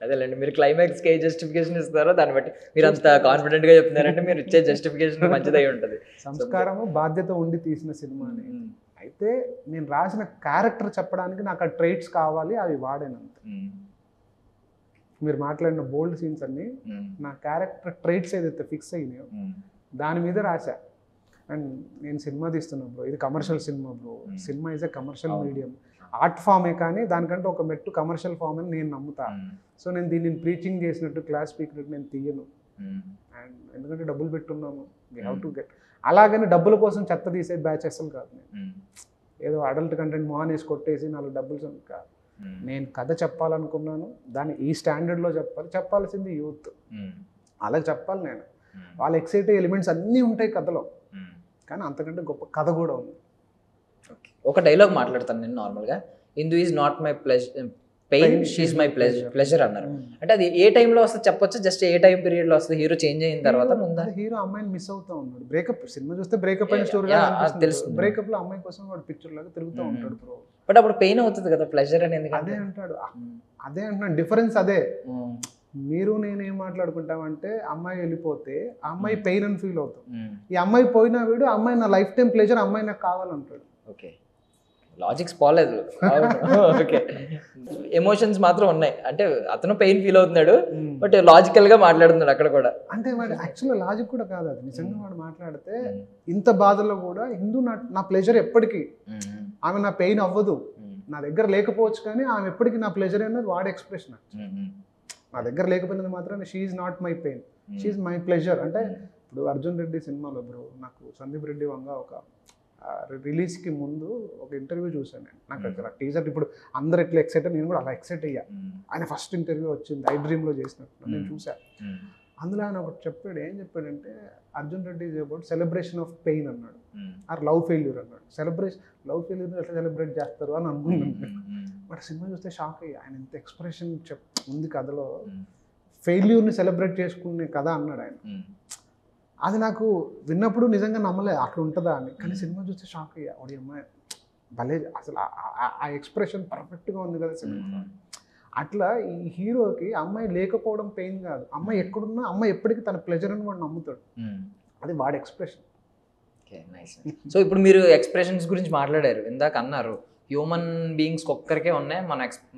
అదేలేండి, మీరు క్లైమాక్స్ కి జస్టిఫికేషన్ ఇస్తారో దాన్ని బట్టి మీరు అంత కాన్ఫిడెంట్ గా చెప్తున్నారంటే మీరు ఇచ్చే జస్టిఫికేషన్ మంచిదై ఉంటుంది. సంస్కారము బాధ్యత ఉండి తీసిన సినిమా అని. అయితే నేను రాసిన క్యారెక్టర్ చెప్పడానికి నాకు ఆ ట్రైట్స్ కావాలి, అవి వాడానంత. మీరు మాట్లాడిన బోల్డ్ సీన్స్ అన్ని నా క్యారెక్టర్ ట్రైట్స్ ఏదైతే ఫిక్స్ అయినాయో దాని మీద రాశా. అండ్ నేను సినిమా తీస్తున్నా బ్రో, ఇది కమర్షియల్ సినిమా బ్రో. సినిమా is a commercial medium, art ఫామే, కానీ దానికంటే ఒక మెట్టు కమర్షియల్ ఫామ్ అని నేను నమ్ముతా. సో నేను దీన్ని ప్రీచింగ్ చేసినట్టు, క్లాస్ స్పీకర్ నేను తీయను. అండ్ ఎందుకంటే డబ్బులు పెట్టున్నాము, వీ హ్యావ్ టు గెట్. అలాగని డబ్బుల కోసం చెత్త తీసే బ్యాచ్ అసలు కాదు నేను. ఏదో అడల్ట్ కంటెంట్ మొహాన్ వేసి కొట్టేసి 4 డబ్బులు కాదు. నేను కథ చెప్పాలనుకున్నాను, దాన్ని ఈ స్టాండర్డ్లో చెప్పాల్సింది యూత్, అలాగే చెప్పాలి నేను. వాళ్ళు ఎక్సైట్ ఎలిమెంట్స్ అన్నీ ఉంటాయి కథలో, కానీ అంతకంటే గొప్ప కథ కూడా ఉంది. ఒక డైలాగ్ మాట్లాడతాను నేను నార్మల్గా, Hindu is not my pain, she's my pleasure అన్నారు. అంటే అది ఏ టైంలో వస్తుంది చెప్పొచ్చు, జస్ట్ ఏ టైం పీరియడ్లో వస్తుంది? హీరో చేంజ్ అయిన తర్వాత ముందా? హీరో అమ్మాయిని మిస్ అవుతా ఉన్నాడు. బ్రేకప్ సినిమా చూస్తే బ్రేకప్ అయిన స్టోరీ తెలుసు. బ్రేకప్ లో అమ్మాయి కోసం వాడు పిక్చర్ లాగా తిరుగుతూ ఉంటాడు బ్రో. బట్ అప్పుడు పెయిన్ అవుతుంది కదా, ప్లెజర్ అనేది. అదే అంటాడు, అదే అంటున్నాను, డిఫరెన్స్ అదే. మీరు నేనేం మాట్లాడుకుంటామంటే అమ్మాయి వెళ్ళిపోతే ఆ అమ్మాయి పెయిన్ అని ఫీల్ అవుతాం. ఈ అమ్మాయి పోయినా వీడు అమ్మాయి నా లైఫ్ టైం ప్లెజర్, అమ్మాయి నాకు కావాలంటాడు. ఓకే, లాజిక్స్ పోలేదు. ఓకే, ఎమోషన్స్ మాత్రం ఉన్నాయి. అంటే అతను పెయిన్ ఫీల్ అవుతున్నాడు, బట్ లాజికల్ గా మాట్లాడుతున్నాడు అక్కడ కూడా. అంటే వాడు యాక్చువల్గా లాజిక్ కూడా కాదు అది. నిజంగా వాడు మాట్లాడితే ఇంత బాధలో కూడా హిందూ నా ప్లెజర్ ఎప్పటికీ, ఆమె నా పెయిన్ అవ్వదు, నా దగ్గర లేకపోవచ్చు కానీ ఆమె ఎప్పటికీ నా ప్లెజర్ అన్నది వాడి ఎక్స్ప్రెషన్. నా దగ్గర లేకపోయినది మాత్రం she's not my pain, she's my pleasure. అంటే ఇప్పుడు అర్జున్ రెడ్డి సినిమాలో బ్రో నాకు సందీప్ రెడ్డి వంగ ఒక రిలీజ్కి ముందు ఒక ఇంటర్వ్యూ చూసాను నేను. నాకు అక్కడ టీజర్ ఇప్పుడు అందరు ఎట్లా ఎక్సైట్, నేను కూడా అలా ఎక్సైట్ అయ్యా. ఆయన ఫస్ట్ ఇంటర్వ్యూ వచ్చింది ఐ డ్రీమ్లో చేసినట్టు నేను చూసాను. అందులో ఆయన ఒకటి చెప్పాడు, ఏం చెప్పాడంటే Arjun Reddy is about celebration of pain అన్నాడు, ఆర్ లవ్ ఫెయిల్యూర్ అన్నాడు. లవ్ ఫెయిల్యూర్ ఎట్లా సెలబ్రేట్ చేస్తారు అని అనుకున్నాను. బట్ సినిమా చూస్తే షాక్ అయ్యా, ఆయన ఎంత ఎక్స్ప్రెషన్ ఉంది కథలో. ఫెయిల్యూర్ని సెలబ్రేట్ చేసుకునే కథ అన్నాడు ఆయన. అది నాకు విన్నప్పుడు నిజంగా నమ్మలేదు అక్కడ ఉంటుందా అని, కానీ సినిమా చూస్తే షాక్ అయ్యా. వాడి అమ్మాయి భలే, అసలు ఆ ఎక్స్ప్రెషన్ పర్ఫెక్ట్గా ఉంది కదా సినిమా. అట్లా ఈ హీరోకి అమ్మాయి లేకపోవడం పెయిన్ కాదు, అమ్మాయి ఎక్కడున్నా అమ్మాయి ఎప్పటికీ తన ప్లెజర్ అని వాడు నమ్ముతాడు. అది వాడి ఎక్స్ప్రెషన్. సో ఇప్పుడు మీరు ఎక్స్ప్రెషన్స్ గురించి మాట్లాడారు, ఇందాక అన్నారు హ్యూమన్ బీయింగ్స్ ఒక్కరికే ఉన్నాయి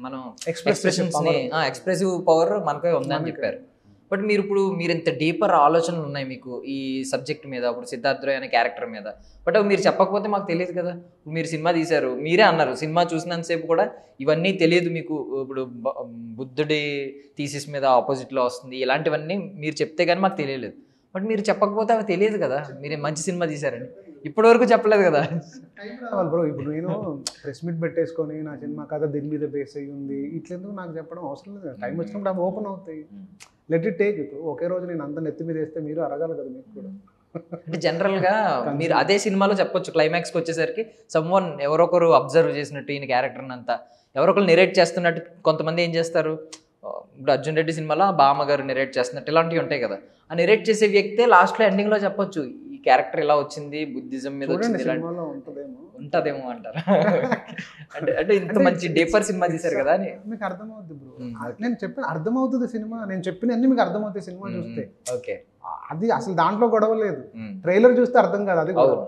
మనం ఎక్స్ప్రెసివ్ పవర్ మనకే ఉందని చెప్పారు. బట్ మీరు ఇంత డీపర్ ఆలోచనలు ఉన్నాయి మీకు ఈ సబ్జెక్ట్ మీద, ఇప్పుడు సిద్ధార్థ్ రాయ్ అనే క్యారెక్టర్ మీద. బట్ మీరు చెప్పకపోతే మాకు తెలియదు కదా. మీరు సినిమా తీశారు, మీరే అన్నారు సినిమా చూసినంతసేపు కూడా ఇవన్నీ తెలియదు మీకు. ఇప్పుడు బుద్ధుడి థీసిస్ మీద ఆపోజిట్లో వస్తుంది, ఇలాంటివన్నీ మీరు చెప్తే కానీ మాకు తెలియలేదు. బట్ మీరు చెప్పకపోతే అవి తెలియదు కదా మీరు మంచి సినిమా తీశారని. ఇప్పటివరకు చెప్పలేదు కదా బ్రో. ఇప్పుడు నేను ప్రెస్ మీట్ పెట్టేసుకొని నా సినిమా కథ దీని మీద బేస్ అయ్యి ఉంది ఇట్లెందుకు నాకు చెప్పడం అవసరం లేదు. టైం వచ్చినప్పుడు అవి ఓపెన్ అవుతాయి, లెట్ ఇట్ టేక్. ఇప్పుడు ఒకే రోజు నేను అంత నెత్తి మీద వేస్తే మీరు అరగాలి కదా మీకు కూడా. అంటే జనరల్గా మీరు అదే సినిమాలో చెప్పొచ్చు, క్లైమాక్స్కి వచ్చేసరికి సమ్వన్ ఎవరొకరు అబ్జర్వ్ చేసినట్టు ఈయన క్యారెక్టర్ని అంతా ఎవరొకరు నెరేట్ చేస్తున్నట్టు. కొంతమంది ఏం చేస్తారు, ఇప్పుడు అర్జున్ రెడ్డి సినిమాలో బామ్మ గారు నెరేట్ చేస్తున్నట్టు ఇలాంటివి ఉంటాయి కదా. ఆ నెరేట్ చేసే వ్యక్తే లాస్ట్లో ఎండింగ్లో చెప్పొచ్చు ఈ క్యారెక్టర్ ఇలా వచ్చింది, బుద్ధిజం మీద వచ్చింది, ఉంటదేమో అంటారా? అంటే అంటే ఇంత మంచి డీపర్ సినిమా తీశారు కదా అని. మీకు అర్థమవుద్ది బ్రో. నేను చెప్పిన అర్థమవుతుంది సినిమా, నేను చెప్పిన అన్ని మీకు అర్థమవుతాయి సినిమా చూస్తే. ఓకే, అది అసలు దాంట్లో గొడవ లేదు. ట్రైలర్ చూస్తే అర్థం కాదు, అది గొడవ.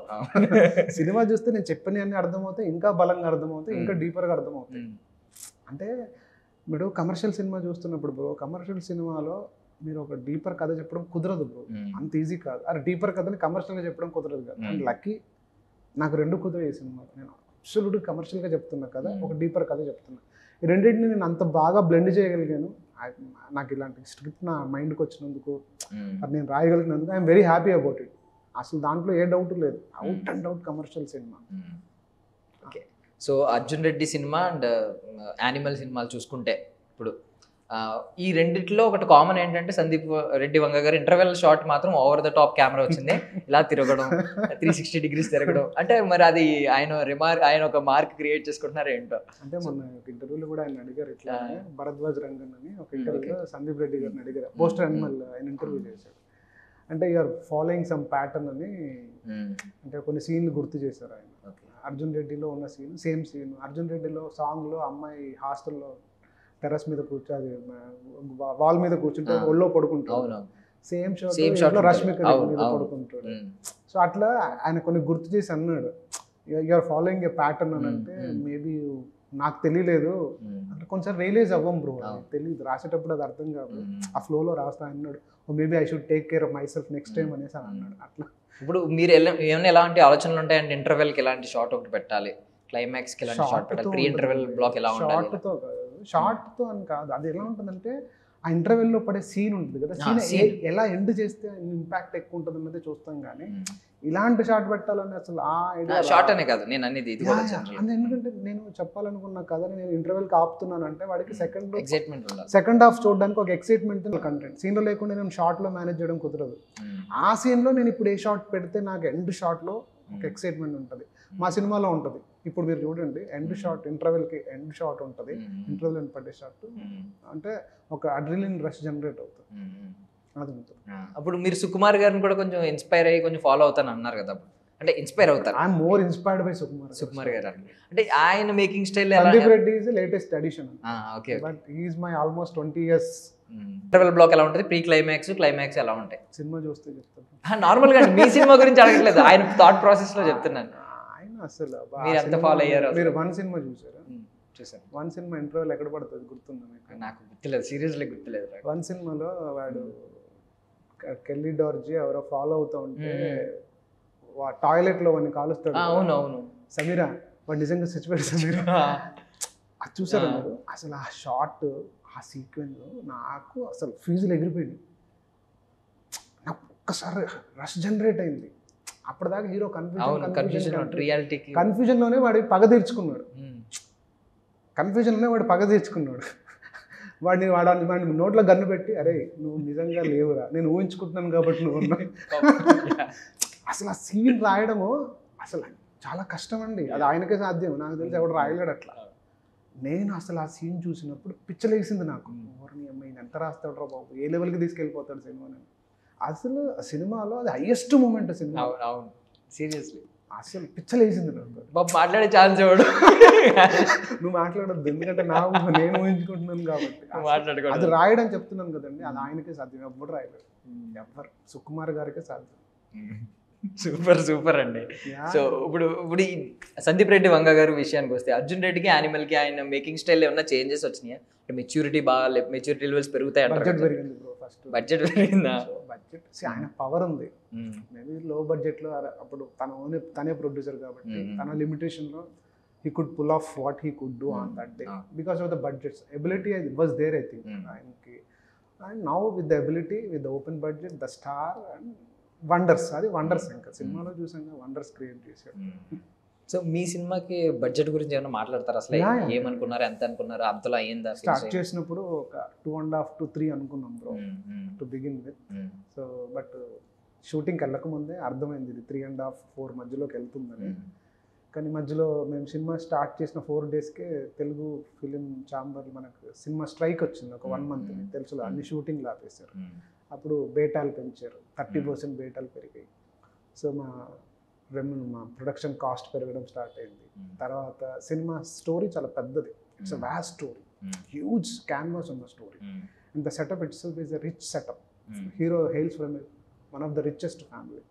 సినిమా చూస్తే నేను చెప్పిన అన్ని అర్థమవుతాయి, ఇంకా బలంగా అర్థమవుతాయి, ఇంకా డీపర్గా అర్థమవుతాయి. అంటే మీరు కమర్షియల్ సినిమా చూస్తున్నప్పుడు బ్రో, కమర్షియల్ సినిమాలో మీరు ఒక డీపర్ కథ చెప్పడం కుదరదు బ్రో, అంత ఈజీ కాదు. అరే డీపర్ కథని కమర్షియల్గా చెప్పడం కుదరదు కదా. అండ్ లక్కీ నాకు రెండు కుదిరే ఈ సినిమా. నేను అబ్సల్యూట్ కమర్షియల్గా చెప్తున్నా కదా, ఒక డీపర్ కథ చెప్తున్నా. ఈ రెండింటిని నేను అంత బాగా బ్లెండ్ చేయగలిగాను. నాకు ఇలాంటి స్క్రిప్ట్ నా మైండ్కి వచ్చినందుకు, అది నేను రాయగలిగినందుకు I'm very happy about it. అసలు దాంట్లో ఏ డౌట్ లేదు, అవుట్ అండ్ అవుట్ కమర్షియల్ సినిమా. ఓకే, సో అర్జున్ రెడ్డి సినిమా అండ్ యానిమల్ సినిమాలు చూసుకుంటే ఇప్పుడు ఈ రెండిట్లో ఒకటి కామన్ ఏంటంటే సందీప్ రెడ్డి వంగ గారు ఇంటర్వెల్ షాట్ మాత్రం ఓవర్ ద టాప్ కెమెరా వచ్చింది, ఇలా తిరగడం 360 degrees తిరగడం. అంటే మరి అది ఆయన ఒక మార్క్ క్రియేట్ చేసుకుంటున్నారు ఏంటో. అంటే మొన్న ఒక ఇంటర్వ్యూలో కూడా ఆయన అడిగారు, ఇట్లా భరద్వాజ్ రంగన్ అని ఒక ఇంటర్వ్యూలో సందీప్ రెడ్డి గారిని అడిగారు, పోస్టర్ యానిమల్ ఆయన ఇంటర్వ్యూ చేశారు. అంటే యూఆర్ ఫాలోయింగ్ సమ్ ప్యాటర్న్ అని, అంటే కొన్ని సీన్లు గుర్తు చేశారు ఆయన. అర్జున్ రెడ్డిలో ఉన్న సీన్ సేమ్ సీన్, అర్జున్ రెడ్డిలో సాంగ్లో అమ్మాయి హాస్టల్లో టెర్రస్ మీద కూర్చోది, వాల్ మీద కూర్చుంటే ఒళ్ళో పడుకుంటాడు, సేమ్ షాట్ రష్మిక మీద పడుకుంటాడు. సో అట్లా ఆయన కొన్ని గుర్తు చేసి అన్నాడు, యూఆర్ ఫాలోయింగ్ ఏ ప్యాటర్న్ అని. అంటే మేబీ నాకు తెలియలేదు అంటే కొంచెం రియలైజ్ అవ్వం బ్రో, తెలియదు రాసేటప్పుడు అది అర్థం కాదు, ఆ ఫ్లోలో రాస్తా అన్నాడు. Maybe I should take care of my self next time అనేసి అని అన్నాడు. అట్లా ఇప్పుడు మీరు ఏమైనా ఎలాంటి ఆలోచనలు ఉంటాయంటే ఇంటర్వెల్కి ఎలాంటి షాట్ ఒకటి పెట్టాలి, క్లైమాక్స్కి ఎలాంటి షాట్ పెట్టాలి, ప్రీ ఇంటర్వెల్ బ్లాక్ ఎలా ఉండాలి? షార్ట్తో అని కాదు, అది ఎలా ఉంటుందంటే ఆ ఇంటర్వెల్లో పడే సీన్ ఉంటుంది కదా, సీన్ ఎలా ఎండ్ చేస్తే ఇంపాక్ట్ ఎక్కువ ఉంటుంది అన్నది చూస్తాం. కానీ ఇలాంటి షార్ట్ పెట్టాలని అసలు ఆ ఐడియా షార్ట్ అనే కాదు నేను అనేది ఇది కూడా. ఎందుకంటే నేను చెప్పాలనుకున్న కథని నేను ఇంటర్వెల్కి ఆపుతున్నాను అంటే వాడికి ఎక్సైట్మెంట్ ఉండాలి, సెకండ్ హాఫ్ చూడడానికి ఒక ఎక్సైట్మెంట్ కంటెంట్. సీన్లో లేకుండా నేను షార్ట్లో మేనేజ్ చేయడం కుదరదు. ఆ సీన్లో నేను ఇప్పుడు ఏ షార్ట్ పెడితే నాకు ఎండ్ షార్ట్లో ఒక ఎక్సైట్మెంట్ ఉంటుంది. మా సినిమాలో ఉంటుంది. ఇప్పుడు మీరు చూడండి, ఎండ్ షాట్ ఇంటర్వెల్కి ఎండ్ షాట్ ఉంటుంది, ఇంటర్వెల్ అని పడే షాట్ అంటే ఒక అడ్రిలిన్ రష్ జనరేట్ అవుతుంది, అది ఉంటుంది. అప్పుడు మీరు సుకుమార్ గారిని కూడా కొంచెం ఇన్స్పైర్ అయ్యి కొంచెం ఫాలో అవుతాను అన్నారు కదా, అంటే ఇన్స్పైర్ అవుతారు. I'm more inspired by Sukumar గారు అంటే ఆయన making style. Sandeep Reddy is latest addition, okay, but he is my almost 20 years. Interval block ఎలా ఉంటుంది, ప్రీ క్లైమాక్స్ ఎలా ఉంటాయి? సినిమా చూస్తే చెప్తాను. నార్మల్గా మీ సినిమా గురించి అడగట్లేదు, ఆయన థాట్ ప్రాసెస్ లో చెప్తున్నాను. ఆయన అసలు మీరు ఎంత ఫాలో అయ్యారు? మీరు వన్ సినిమా చూసారా? చూసాను. వన్ సినిమా ఇంటర్వెల్ ఎక్కడ పడుతుంది గుర్తుందా మీకు? నాకు గుర్తులేదు, సీరియస్లీ గుర్తులేదు. వన్ సినిమాలో వాడు కెల్లీ డార్జీ ఎవరో ఫాలో అవుతూ ఉంటే టాయిలెట్లో వాడిని కాలుస్తాడు. అవునవును, సమీరా, వాడు నిజంగా చచ్చిపోయాడు సమీరా. అది చూసారు మీరు? అసలు ఆ షార్ట్, ఆ సీక్వెన్స్ నాకు అసలు ఫీజులు ఎగిరిపోయింది. నాకు ఒక్కసారి రష్ జనరేట్ అయింది. అప్పటిదాకా హీరో కన్ఫ్యూజన్లోనే వాడి పగ తీర్చుకున్నాడు, వాడిని నోట్లో గన్ను పెట్టి, అరే నువ్వు నిజంగా లేవురా, నేను ఊహించుకుంటున్నాను కాబట్టి నువ్వు ఉన్నావు. అసలు ఆ సీన్ రాయడము అసలు చాలా కష్టం అండి, అది ఆయనకే సాధ్యం, నాకు తెలిసి ఎవడు రాయలేడు అట్లా. నేను అసలు ఆ సీన్ చూసినప్పుడు పిచ్చలేసింది నాకు, ఎవరిని అమ్మాయి ఎంత రాస్తాడు రా బాబు, ఏ లెవెల్కి తీసుకెళ్ళిపోతాడు సినిమాని. అసలు సినిమాలో అది హైయెస్ట్ మూమెంట్ సినిమా. అవును, సీరియస్లీ అసలు పిచ్చలేసింది నాకు. బాబు మాట్లాడే ఛాన్స్ ఇవ్వడు. నువ్వు మాట్లాడద్దు, ఎందుకంటే నేను ఊహించుకుంటున్నాను కాబట్టి. అది రాయడం చెప్తున్నాను కదండి, అది ఆయనకే సాధ్యం, ఎవ్వరు రాయలేడు, ఎవ్వరు, సుకుమార్ గారికే సాధ్యం. సూపర్ అండి. సో ఇప్పుడు ఈ సందీప్ రెడ్డి వంగ గారి విషయానికి వస్తే, అర్జున్ రెడ్డికి యానిమల్కి ఆయన మేకింగ్ స్టైల్ ఏమన్నా చేంజెస్ వచ్చినాయా? మెచ్యూరిటీ లెవెల్స్ పెరుగుతాయి అంటారు. బడ్జెట్ పెరిగింది బ్రో, ఫస్ట్ బడ్జెట్ పెరిగిందా? బడ్జెట్ ఆయన పవర్ ఉంది. మేబీ లో బడ్జెట్లో అప్పుడు తనే ప్రొడ్యూసర్ కాబట్టి తన లిమిటేషన్లో he could pull off what he could do on that day because of the budgets. Ability was there, I think. And now with the ability, with the open budget, the star and wonders, అది wonders ఇంకా సినిమాలో చూసాక wonders create చేశాడు. So మీ సినిమాకి budget గురించి ఏమైనా మాట్లాడతారు? అసలు ఏమనుకున్నారు, ఎంత అనుకున్నారు, అంతలో అయ్యిందా? స్టార్ట్ చేసినప్పుడు ఒక 2.5 to 3 అనుకున్నాం bro to begin with. So but షూటింగ్కి వెళ్ళక ముందే అర్థమైంది ఇది 3.5-4 మధ్యలోకి వెళ్తుందని. కానీ మధ్యలో మేము సినిమా స్టార్ట్ చేసిన 4 daysకే తెలుగు ఫిలిం ఛాంబర్ మనకు సినిమా స్ట్రైక్ వచ్చింది, ఒక 1 month తెలుసులో అన్ని షూటింగ్లు ఆపేశారు. అప్పుడు బేటాలు పెంచారు, 30% బేటాలు పెరిగాయి. సో మా మా ప్రొడక్షన్ కాస్ట్ పెరగడం స్టార్ట్ అయింది. తర్వాత సినిమా స్టోరీ చాలా పెద్దది, it's a vast story, huge canvas ఉన్న story. And the setup itself is a rich setup. Hero hails from one of the richest family.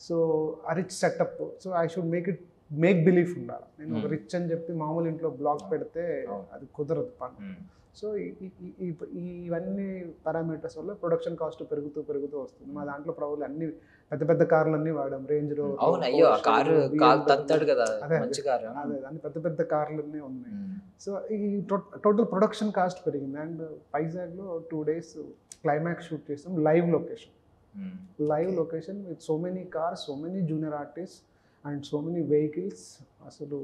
So ఆ rich setup, so I should make belief ఉండాలి. నేను ఒక rich అని చెప్పి మామూలు ఇంట్లో blog పెడితే అది కుదరదు పని. సో ఇవన్నీ పారామీటర్స్ వల్ల ప్రొడక్షన్ కాస్ట్ పెరుగుతూ వస్తుంది. మా దాంట్లో ప్రాబ్లం అన్ని పెద్ద పెద్ద కార్లు అన్నీ వాడాం, రేంజ్ రోవర్, అదే అన్ని పెద్ద పెద్ద కార్లు అన్నీ ఉన్నాయి. సో ఈ టోటల్ ప్రొడక్షన్ కాస్ట్ పెరిగింది. అండ్ వైజాగ్లో 2 days క్లైమాక్స్ షూట్ చేస్తాం, live location with so many cars, so many junior artist and so many vehicles. అసలు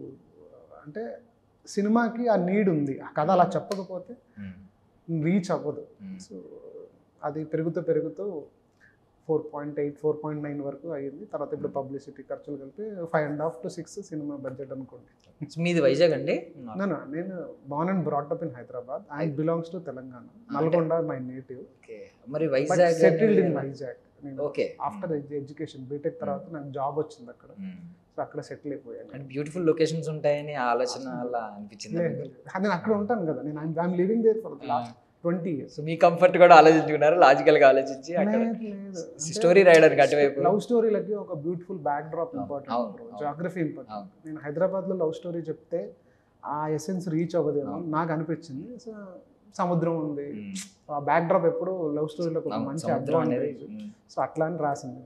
అంటే సినిమాకి ఆ నీడ్ ఉంది, ఆ కథ అలా చెప్పకపోతే రీచ్ అవ్వదు. సో అది పెరుగుతూ 4.8, 4.9 వరకు అయ్యింది. తర్వాత ఇప్పుడు పబ్లిసిటీ ఖర్చులు కలిపి 5.5 to 6 సినిమా బడ్జెట్ అనుకోండి. మీది వైజాగ్ అండి? నేను born and brought up in Hyderabad. I belongs to Telangana. Nalgonda my native. మరి Vizag settled in Vizag. Okay. After education BTech తర్వాత నాకు జాబ్ వచ్చింది అక్కడ. సో అక్కడ సెటిల్ అయిపోయాను. అండ్ బ్యూటిఫుల్ లొకేషన్స్ ఉంటాయని ఆలోచన అలా అనిపించింది. నేను అక్కడ ఉంటాను కదా, నేను I'm living there for the last 20 years. So మీ కంఫర్ట్ కూడా ఆలోచించుకున్నారు, లాజికల్ గా ఆలోచించి అక్కడ స్టోరీ రైడర్ అటువైపు లవ్ స్టోరీలకి ఒక beautiful backdrop important, geography important. నేను హైదరాబాద్ లో లవ్ స్టోరీ చెప్తే ఆ ఎసెన్స్ రీచ్ అవ్వదేమో నాకు అనిపించింది. సో సముద్రం ఉంది, ఆ బ్యాక్ డ్రాప్ ఎప్పుడు లవ్ స్టోరీలో ఒక మంచి అడ్వాంటేజ్. సో అట్లా అని రాసింది.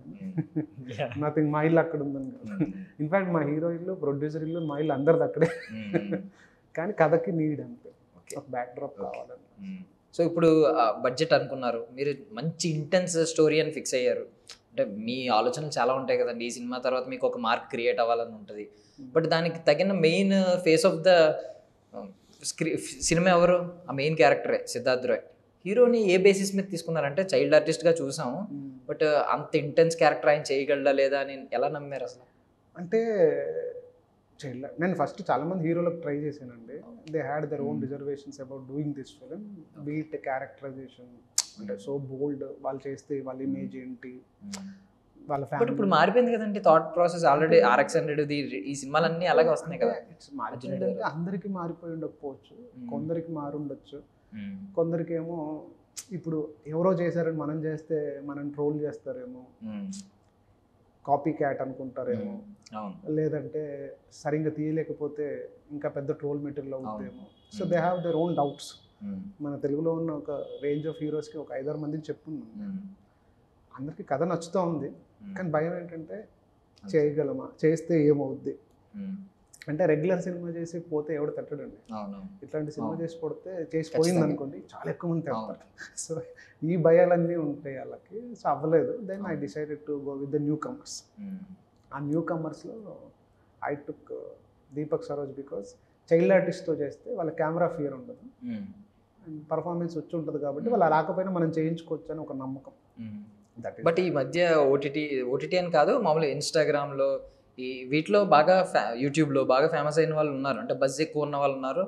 నథింగ్, మా ఇల్లు అక్కడ ఉందని కదా. ఇన్ఫాక్ట్ మా హీరో ఇల్లు, ప్రొడ్యూసర్ ఇల్లు, మా ఇల్లు అందరిది అక్కడే. కానీ కథకి నీడ్ అంతే, ఒక బ్యాక్ డ్రాప్ కావాలని. సో ఇప్పుడు బడ్జెట్ అనుకున్నారు, మీరు మంచి ఇంటెన్స్ స్టోరీ అని ఫిక్స్ అయ్యారు. అంటే మీ ఆలోచనలు చాలా ఉంటాయి కదండి, ఈ సినిమా తర్వాత మీకు ఒక మార్క్ క్రియేట్ అవ్వాలని ఉంటుంది. బట్ దానికి తగిన main face of the cinema ఎవరు? ఆ మెయిన్ క్యారెక్టరే సిద్ధార్థ్ రాయ్. హీరోని ఏ బేసిస్ మీద తీసుకున్నారంటే చైల్డ్ ఆర్టిస్ట్గా చూసాము, బట్ అంత ఇంటెన్స్ క్యారెక్టర్ ఆయన చేయగలడా లేదా అని ఎలా నమ్మారు అసలు? అంటే నేను ఫస్ట్ చాలా మంది హీరోలకు ట్రై చేశానండి. They had their own reservations about doing this film. Beat characterization అంటే సో బోల్డ్, వాళ్ళు చేస్తే వాళ్ళ ఇమేజ్ ఏంటి, వాళ్ళ ఫ్యామిలీ. ఇప్పుడు మారిపోయింది కదండి థాట్ ప్రాసెస్. ఆల్రెడీ RX-100 ఈ సినిమాలన్నీ అలాగే వస్తున్నాయి కదా. మారిపోయిందంటే అందరికీ మారిపోయి ఉండకపోవచ్చు, కొందరికి మారి ఉండొచ్చు. కొందరికి ఏమో ఇప్పుడు ఎవరో చేశారని మనం చేస్తే మనం ట్రోల్ చేస్తారేమో, కాపీ క్యాట్ అనుకుంటారేమో, లేదంటే సరిగ్గా తీయలేకపోతే ఇంకా పెద్ద ట్రోల్ మెటీరియల్ అవుతుందేమో. So they have their own doubts. మన తెలుగులో ఉన్న ఒక రేంజ్ ఆఫ్ హీరోస్కి ఒక 5-6 మందికి చెప్పుకున్నాం. అందరికీ కథ నచ్చుతూ ఉంది, కానీ భయం ఏంటంటే చేయగలమా, చేస్తే ఏమవుద్ది. అంటే రెగ్యులర్ సినిమా చేసి పోతే ఎవడు తట్టడండి. ఇట్లాంటి సినిమా చేసి పోయింది అనుకోండి చాలా ఎక్కువ మంది తడతారు. సో ఈ భయాలన్నీ ఉంటాయి వాళ్ళకి. సో అవ్వలేదు. Then I decided to go with the newcomers. ఆ న్యూ కమర్స్లో I took Deepak Saroj, because child ఆర్టిస్ట్తో చేస్తే వాళ్ళ కెమెరా ఫియర్ ఉండదు అండ్ పర్ఫార్మెన్స్ వచ్చి ఉంటుంది కాబట్టి వాళ్ళు రాకపోయినా మనం చేయించుకోవచ్చు అని ఒక నమ్మకం. బట్ ఈ మధ్య ఓటీటీ అని కాదు, మామూలుగా ఇన్స్టాగ్రామ్లో ఈ వీటిలో బాగా యూట్యూబ్లో బాగా ఫేమస్ అయిన వాళ్ళు ఉన్నారు. అంటే బజ్ ఎక్కువ ఉన్న వాళ్ళు ఉన్నారు,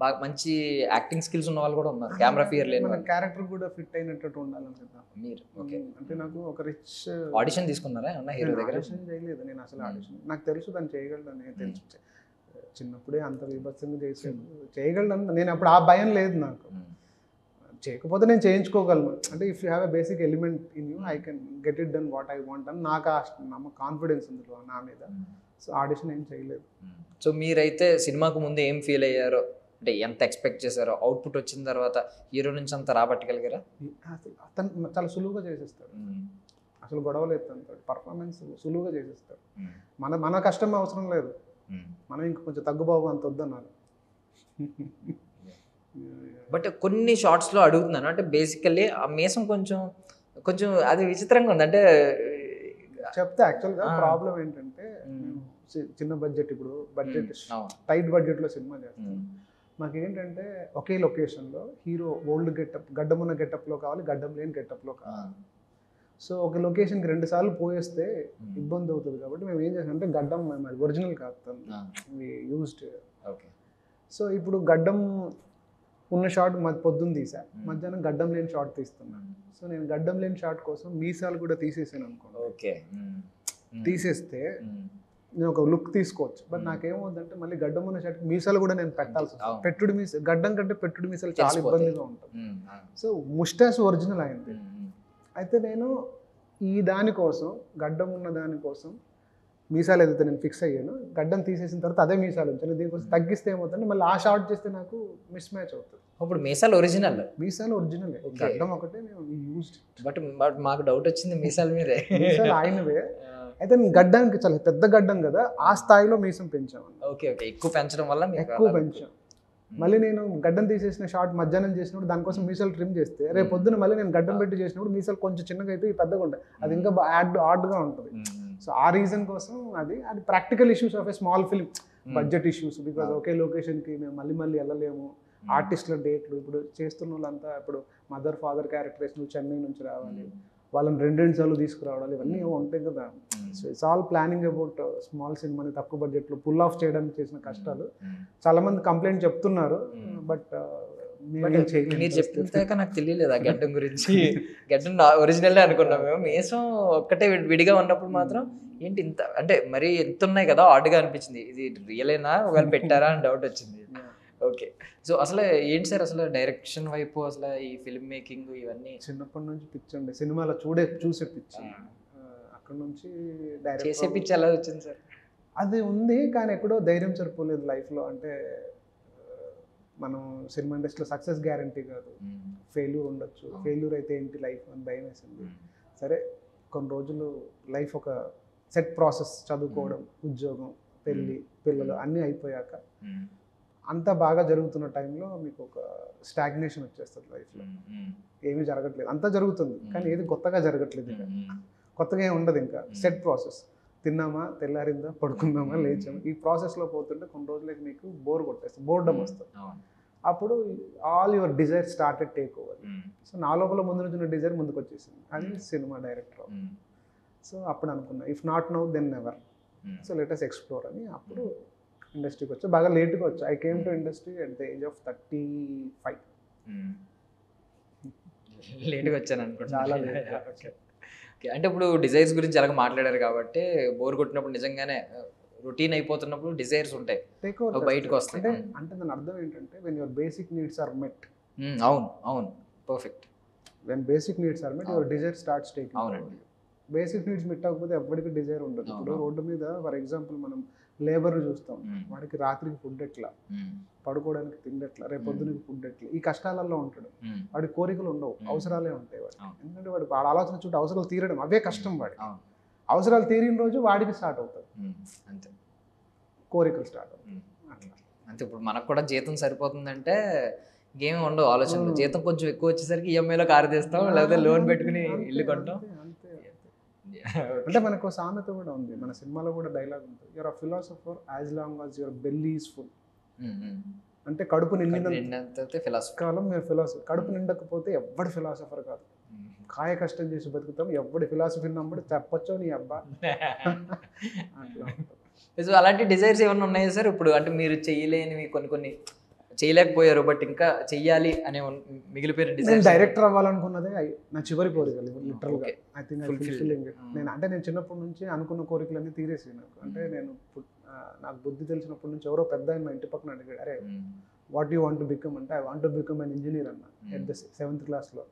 బాగా మంచి యాక్టింగ్ స్కిల్స్ ఉన్న వాళ్ళు కూడా ఉన్నారు. కెమెరా ఫియర్ లేని మన క్యారెక్టర్ కూడా ఫిట్ అయినట్టు ఉండాలని కదా మీరు. ఓకే. అంటే నాకు ఒక రిచ్ ఆడిషన్ తీసుకున్నారా ఏమన్నా హీరో దగ్గర? ఆడిషన్ చేయలేదు నేను అసలు. ఆడిషన్ నాకు తెలుసు దాన్ని చేయగలదని తెలుసు. చిన్నప్పుడే అంత విభత్సంగా చేయగలను నేను. అప్పుడు ఆ భయం లేదు నాకు. చేయకపోతే నేను చేయించుకోగలను. అంటే if you have a basic element in you, I can get it done what I want అని నాకు కాన్ఫిడెన్స్ ఉంది నా మీద. సో ఆడిషన్ ఏం చేయలేదు. సో మీరైతే సినిమాకు ముందు ఏం ఫీల్ అయ్యారో, అంటే ఎంత ఎక్స్పెక్ట్ చేశారో, అవుట్పుట్ వచ్చిన తర్వాత హీరో నుంచి అంత రాబట్టగలిగారా? అతను చాలా సులువుగా చేసేస్తాడు, అసలు గొడవలు ఎత్తాడు, పర్ఫార్మెన్స్ సులువుగా చేసేస్తాడు. మన కష్టం అవసరం లేదు, మనం ఇంక కొంచెం తగ్గుబాబు అంత వద్దన్నారు. బట్ కొన్ని షార్ట్స్లో అడుగుతున్నాను, అంటే బేసికల్లీ ఆ మీసం కొంచెం అది విచిత్రంగా ఉంది. అంటే చెప్తే యాక్చువల్గా ప్రాబ్లం ఏంటంటే చిన్న బడ్జెట్, ఇప్పుడు బడ్జెట్ టైట్ బడ్జెట్లో సినిమా చేస్తాం. మాకేంటంటే ఒకే లొకేషన్లో హీరో ఓల్డ్ గెటప్, గడ్డమున్న గెటప్లో కావాలి, గడ్డం లేని గెటప్లో కావాలి. సో ఒక లొకేషన్కి 2 సార్లు పోయేస్తే ఇబ్బంది అవుతుంది కాబట్టి మేము ఏం చేసాం అంటే గడ్డం అది ఒరిజినల్ కాదు, యూజ్డ్. ఓకే. సో ఇప్పుడు గడ్డం ఉన్న షార్ట్ పొద్దున్న తీసా, మధ్యాహ్నం గడ్డం లేని షార్ట్ తీస్తున్నాను. సో నేను గడ్డం లేని షార్ట్ కోసం మీసాలు కూడా తీసేసాను అనుకోండి. ఓకే. తీసేస్తే నేను ఒక లుక్ తీసుకోవచ్చు. బట్ నాకేమవుతుందంటే మళ్ళీ గడ్డం ఉన్న షర్ట్ మీసాలు కూడా నేను పెట్టాల్సి వస్తుంది. పెట్టుడు మీసాలు, గడ్డం కంటే పెట్టుడు మీసాలు చాలా ఇబ్బందిగా ఉంటుంది. సో ముస్టాష్ ఒరిజినల్ అయింది. అయితే నేను ఈ దానికోసం, గడ్డం ఉన్న దానికోసం మీసాలు ఏదైతే నేను ఫిక్స్ అయ్యాను, గడ్డం తీసేసిన తర్వాత అదే మీసాలు ఉంచాను. దీనికోసం తగ్గిస్తే ఏమవుతుంది, మళ్ళీ ఆ షార్ట్ చేస్తే నాకు మిస్ మ్యాచ్ అవుతుంది. ఇప్పుడు మీసాలు ఒరిజినల్, మీసాలు ఒరిజినల్, గడ్డం ఒకటే నేను యూజ్డ్. బట్ మాకు డౌట్ వచ్చింది మీసాల మీదే. మీసాలు ఆయనవే. అయితే నేను గడ్డానికి చాలా పెద్ద గడ్డం కదా, ఆ స్థాయిలో మీసం పెంచాను. ఓకే ఓకే, ఎక్కువ పెంచడం వల్ల ఎక్కువ పెంచాను. మళ్ళీ నేను గడ్డం తీసేసిన షార్ట్ మధ్యాహ్నం చేసినప్పుడు దానికోసం మీసాలు ట్రిమ్ చేస్తే రేపు పొద్దున మళ్ళీ నేను గడ్డం పెట్టి చేసినప్పుడు మీసాలు కొంచెం చిన్నగా అయితే పెద్దగా ఉంటాయి, అది ఇంకా ఆడ్గా ఉంటుంది. సో ఆ రీజన్ కోసం అది practical issues of a small film, budget issues. Because ఒకే లొకేషన్కి మేము మళ్ళీ వెళ్ళలేము, ఆర్టిస్టుల డేట్లు, ఇప్పుడు చేస్తున్న వాళ్ళంతా ఇప్పుడు మదర్ ఫాదర్ క్యారెక్టర్స్ చెన్నై నుంచి రావాలి, వాళ్ళని రెండు సార్లు తీసుకురావడాలి, ఇవన్నీ ఉంటాయి కదా. So it's all planning about small సినిమాని తక్కువ బడ్జెట్లో పుల్ ఆఫ్ చేయడానికి చేసిన కష్టాలు. చాలా మంది కంప్లైంట్ చెప్తున్నారు, బట్ మీరు చెప్తాక నాకు తెలియలేదు ఆ గడ్డం గురించి. గడ్డం ఒరిజినల్ అనుకున్నాం మేము, మీసం ఒక్కటే విడిగా ఉన్నప్పుడు మాత్రం ఏంటి ఇంత అంటే మరి ఎంత ఉన్నాయి కదా, ఆడ్గా అనిపించింది. ఇది రియలేనా, ఒకవేళ పెట్టారా అని డౌట్ వచ్చింది. ఓకే, సో అసలు ఏంటి సార్ అసలు డైరెక్షన్ వైపు, అసలు ఈ ఫిల్మ్ మేకింగ్ ఇవన్నీ? చిన్నప్పటి నుంచి పిచ్చి అండి, సినిమాలో చూసే పిచ్చి. అక్కడ నుంచి చేసే పిచ్చి ఎలా వచ్చింది సార్? అది ఉంది, కానీ ఎక్కడో ధైర్యం సరిపోలేదు లైఫ్లో. అంటే మనం సినిమా ఇండస్ట్రీలో సక్సెస్ గ్యారంటీ కాదు, ఫెయిల్యూర్ ఉండొచ్చు. ఫెయిల్యూర్ అయితే ఏంటి లైఫ్ అని భయం వేసింది. సరే కొన్ని రోజులు లైఫ్ ఒక సెట్ ప్రాసెస్, చదువుకోవడం, ఉద్యోగం, పెళ్ళి, పిల్లలు అన్నీ అయిపోయాక అంతా బాగా జరుగుతున్న టైంలో మీకు ఒక స్టాగ్నేషన్ వచ్చేస్తుంది లైఫ్లో. ఏమీ జరగట్లేదు, అంతా జరుగుతుంది కానీ ఏది కొత్తగా జరగట్లేదు. ఇంకా కొత్తగా ఏమి ఉండదు, ఇంకా సెట్ ప్రాసెస్. తిన్నామా, తెల్లారిందా, పడుకుందామా, లేచామా, ఈ ప్రాసెస్లో పోతుంటే కొన్ని రోజులకి మీకు బోర్ కొట్టేస్తుంది, బోర్డమ్ వస్తుంది. అప్పుడు all your desire started take over. So నా లోపల ముందు నుంచి ఉన్న డిజైర్ ముందుకు వచ్చేసింది, అది సినిమా డైరెక్టర్. సో అప్పుడు అనుకున్నా, if not now then never, so let us explore అని. అప్పుడు ఇండస్ట్రీకి వచ్చా, బాగా లేట్గా వచ్చా. I came to industry at the age of 35. లేట్గా వచ్చాను అనుకుంటా, చాలా లేట్. ఓకే, అంటే ఇప్పుడు డిజైర్స్ గురించి అలాగ మాట్లాడారు కాబట్టి, బోర్ కొట్టినప్పుడు నిజంగానే రొటీన్ అయిపోతున్నప్పుడు డిజైర్స్ ఉంటాయి, బయటకు వస్తాయి. అంటే దాని అర్థం ఏంటంటే when your basic needs are met. అవును అవును, perfect. When basic needs are met, your desire starts taking. అవునండి, బేసిక్ నీడ్స్ మెట్ అవ్వకపోతే ఎవరికి డిజైర్ ఉండదు. ఇప్పుడు రోడ్డు మీద ఫర్ ఎగ్జాంపుల్ మనం లేబర్ చూస్తాం, వాడికి రాత్రికి ఫుడ్ ఎట్లా, పడుకోవడానికి తిండి ఎట్లా, రేపు పొద్దునకి ఫుడ్ ఎట్లా, ఈ కష్టాలలో ఉంటాడు. వాడి కోరికలు ఉండవు, అవసరాలే ఉంటాయి వాడికి. ఎందుకంటే వాడి ఆలోచన చుట్టూ అవసరాలు తీరడం అవే కష్టం వాడికి. అవసరాలు తీరిన రోజు వాడికి స్టార్ట్ అవుతుంది, అంతే, కోరికలు స్టార్ట్ అవుతాయి. అట్లా అంతే. ఇప్పుడు మనకు కూడా జీతం సరిపోతుందంటే ఇంకేమి ఉండవు ఆలోచనలు. జీతం కొంచెం ఎక్కువ వచ్చేసరికి ఈఎంఐలో కారు తీస్తాం, లేకపోతే లోన్ పెట్టుకుని ఇల్లు కొంటాం. అంటే మనకు సామెత కూడా ఉంది, మన సినిమాలో కూడా డైలాగ్ ఉంటుంది, your a philosopher as long as your belly is full. అంటే కడుపు నిండినంత కాలం మీరు ఫిలాసఫర్, కడుపు నిండకపోతే ఎవడు ఫిలాసఫర్ కాదు. కాయ కష్టం చేసి బతుకుతాం, ఎవడి ఫిలాసఫీ నమ్మడు చెప్పొచ్చో నీ అబ్బా. సో అలాంటి డిజైర్స్ ఏమైనా ఉన్నాయా సార్ ఇప్పుడు? అంటే మీరు చేయలేనివి కొన్ని చేయలేకపోయారు, బట్ ఇంకా చెయ్యాలి అనే మిగిలిపోయిన డిజైర్. డైరెక్టర్ అవ్వాలనుకున్నదే నా చివరి కోరికలు లిటరల్గా. I think I fulfilling it. నేను చిన్నప్పటి నుంచి అనుకున్న కోరికలన్నీ తీరేసి నాకు. అంటే నాకు బుద్ధి తెలిసినప్పటి నుంచి ఎవరో పెద్ద ఆయన మా ఇంటి పక్కన అడిగాడు, అరే what you want to become అంటే, I want to become an engineer అన్న. ఎట్ ద 7th క్లాస్లో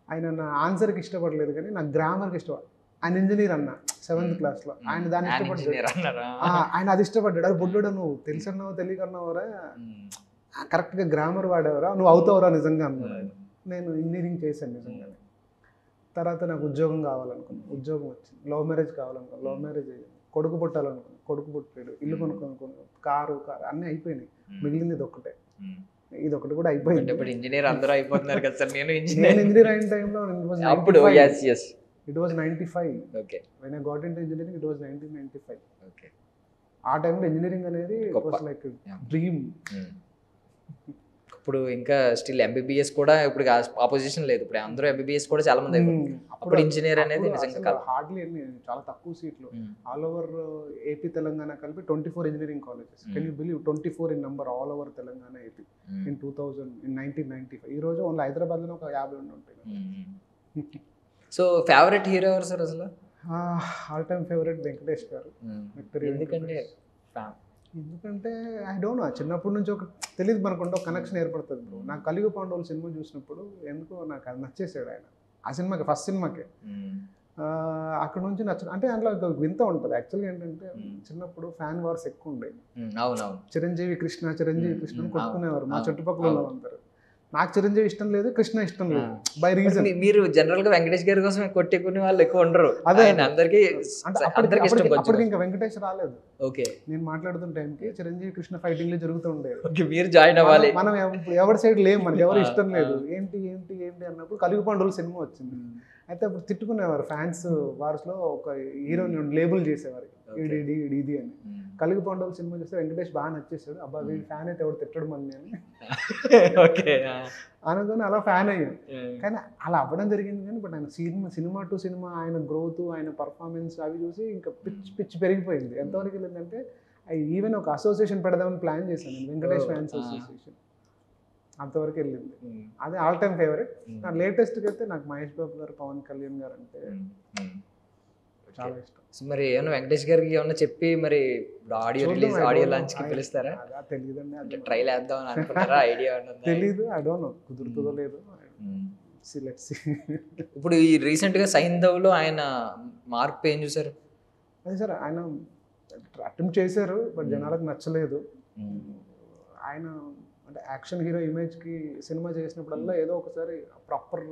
ఆయన నా ఆన్సర్కి ఇష్టపడలేదు కానీ నాకు గ్రామర్కి ఇష్టపడ. ఆయన ఇంజనీర్ అన్న 7th క్లాస్లో, ఆయన దాన్ని ఇష్టపడ్డాడు. ఆయన అది ఇష్టపడ్డాడు. అది బుడ్డోడు, నువ్వు తెలిసన్నావో తెలియకన్నావరా, కరెక్ట్గా గ్రామర్ వాడేవరా, నువ్వు అవుతావరా నిజంగా అన్నాడు ఆయన. నేను ఇంజనీరింగ్ చేశాను నిజంగానే. తర్వాత నాకు ఉద్యోగం కావాలనుకున్నాను, ఉద్యోగం వచ్చింది. లవ్ మ్యారేజ్ కావాలనుకున్నాను, లవ్ మ్యారేజ్ అయ్యింది. కొడుకు పుట్టాలనుకున్నాను, కొడుకు పుట్టాడు. ఇల్లు కొనుక్కున్నాను, కారు అన్నీ అయిపోయినాయి, మిగిలింది ఇది ఒక్కటే. ఇది ఒకటి కూడా అయిపోయింది. ఇంజనీర్ అందరూ అయిపోతున్నారు కదా సార్. నేను ఇంజనీర్ అయిన టైంలో it was 95. Okay, when I got into engineering it was 1995. Okay, ఆ టైంలో ఇంజనీరింగ్ అనేది లైక్ డ్రీమ్. ఇప్పుడు ఇంకా స్టిల్ ఎంబీబీఎస్ కూడా ఇప్పుడు ఆపోజిషన్ లేదు, ఇప్పుడు అందరూ ఎంబీబీఎస్ కూడా చాలా మంది అయిపోయింది. అప్పుడు ఇంజనీర్ అనేది నిజంగా హార్డ్లీ చాలా తక్కువ సీట్లు. ఆల్ ఓవర్ ఏపీ తెలంగాణ కలిపి 24 engineering colleges. Can you believe 24 in number all over Telangana AP in 1995. ఈ రోజు ఓన్లీ హైదరాబాద్లో ఒక 50 ఉంటాయి. సో ఫేవరెట్ హీరో ఎవరు సార్ అసలు? ఆల్ టైమ్ ఫేవరెట్ వెంకటేష్ గారు. విక్టరీ ఎందుకంటే ఎందుకంటే ఐ డోంట్ నో, చిన్నప్పటి నుంచి ఒక తెలియదు మనకుంటే ఒక కనెక్షన్ ఏర్పడుతుంది బ్రో. నాకు కలియుగ పాండవులు సినిమా చూసినప్పుడు ఎందుకో నాకు అది నచ్చేసాడు ఆయన. ఆ సినిమాకి ఫస్ట్ సినిమాకే అక్కడ నుంచి అంటే అందులో ఒక వింత ఉంటుంది. యాక్చువల్గా ఏంటంటే చిన్నప్పుడు ఫ్యాన్ వార్స్ ఎక్కువ ఉండేవి. అవునవును, చిరంజీవి కృష్ణ అని కొట్టుకునేవారు మా చుట్టుపక్కల వాళ్ళందరూ. నాకు చిరంజీవి ఇష్టం లేదు, కృష్ణ ఇష్టం లేదు బై రీజన్. మీరు జనరల్ గా వెంకటేష్ గారి కోసం కొట్టుకునే వాళ్ళు ఎక్కువ ఉండరు. అదే అందరికి అప్పటికి ఇంకా వెంకటేష్ రాలేదు. ఓకే, నేను మాట్లాడుతున్న టైంకి చిరంజీవి కృష్ణ ఫైటింగ్లు జరుగుతూ ఉండేవి. మీరు జాయిన్ అవ్వాలి. మనం ఎవరి సైడ్ లేము, మనకి ఎవరు ఇష్టం లేదు. ఏంటి ఏంటి ఏంటి అన్నప్పుడు కలియుగ పాండవులు సినిమా వచ్చింది. అయితే అప్పుడు తిట్టుకునేవారు ఫ్యాన్స్ వార్స్లో, ఒక హీరోని లేబుల్ చేసేవారు ఇది అని. కలియుగ పాండవులు సినిమా చూస్తే వెంకటేష్ బాగా నచ్చేసాడు. అబ్బా వీడి ఫ్యాన్ అయితే ఎవరు తిట్టడం మంది అని అనుకుని అలా ఫ్యాన్ అయ్యాను. కానీ అలా అవ్వడం జరిగింది. కానీ బట్ ఆయన సినిమా టు సినిమా ఆయన గ్రోత్, ఆయన పర్ఫార్మెన్స్ అవి చూసి ఇంకా పిచ్చి పెరిగిపోయింది. ఎంతవరకు వెళ్ళిందంటే ఈవెన్ ఒక అసోసియేషన్ పెడదామని ప్లాన్ చేశాను నేను, వెంకటేష్ ఫ్యాన్స్ అసోసియేషన్. అంతవరకు వెళ్ళింది. అదే ఆల్ టైమ్ ఫేవరెట్. నా లేటెస్ట్కి అయితే నాకు మహేష్ బాబు గారు, పవన్ కళ్యాణ్ గారు అంటే చాలా ఇష్టం. మరి ఏమన్నా వెంకటేష్ గారికి ఏమన్నా చెప్పి మరి ఆడియో లాంచ్ కి పిలుస్తారా? తెలియదండి, అది ట్రైల్ వేద్దాం అనుకుంటారా? ఐడియా తెలీదు, ఐ డోంట్ నో కుదురుతుందో లేదో. ఇప్పుడు ఈ రీసెంట్ గా సైంధవ్లో ఆయన మార్పు ఏం చూసారు? అదే సార్, ఆయన అటెంప్ట్ చేశారు బట్ జనాలకు నచ్చలేదు. ఆయన అంటే యాక్షన్ హీరో ఇమేజ్కి సినిమా చేసినప్పుడల్లా ఏదో ఒకసారి ప్రాపర్,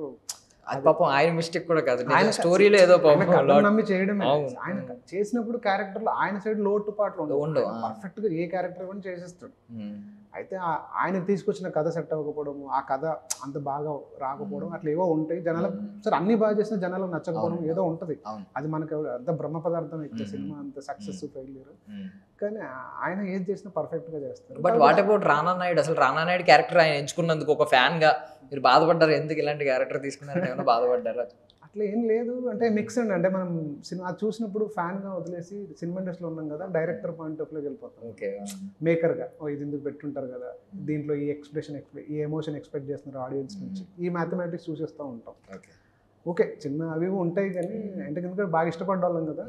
అది పాపం ఆయన మిస్టేక్ కూడా కాదు, ఆయన స్టోరీలో ఏదో నమ్మి చేయడమే. ఆయన చేసినప్పుడు క్యారెక్టర్లో ఆయన సైడ్ లోటుపాట్లు ఉండవు. పర్ఫెక్ట్గా ఏ క్యారెక్టర్ కూడా చేసేస్తాడు. అయితే ఆయన తీసుకొచ్చిన కథ సెట్ అవ్వకపోవడము, ఆ కథ అంత బాగా రాకపోవడం, అట్లా ఏవో ఉంటాయి. జనాలకు సరే అన్ని బాగా చేసిన జనాలకు నచ్చకపోవడం ఏదో ఉంటుంది. అది మనకు అంత బ్రహ్మ పదార్థం ఇచ్చే సినిమా, అంత సక్సెస్ ఫెయిల్యూర్. కానీ ఆయన ఏది చేసినా పర్ఫెక్ట్గా చేస్తారు. బట్ వాట్ అబౌట్ రానా నాయుడు? అసలు రానా నాయుడు క్యారెక్టర్ ఆయన ఎంచుకున్నందుకు ఒక ఫ్యాన్గా మీరు బాధపడ్డారు? ఎందుకు ఇలాంటి క్యారెక్టర్ తీసుకున్నారని ఏమైనా బాధపడ్డారా? అట్లా ఏం లేదు, అంటే మిక్స్డ్. అంటే మనం సినిమా చూసినప్పుడు ఫ్యాన్గా వదిలేసి సినిమా ఇండస్ట్రీలో ఉన్నాం కదా, డైరెక్టర్ పాయింట్ ఆఫ్ లోకి వెళ్ళిపోతాం. ఓకే, మేకర్గా ఇది ఎందుకు పెట్టుంటారు కదా, దీంట్లో ఈ ఈ ఎమోషన్ ఎక్స్పెక్ట్ చేస్తున్నారు ఆడియన్స్ నుంచి, ఈ మ్యాథమెటిక్స్ చూసేస్తూ ఉంటాం. ఓకే, చిన్న అవి ఉంటాయి కానీ ఎందుకంటే బాగా ఇష్టపడ్డ వాళ్ళం కదా,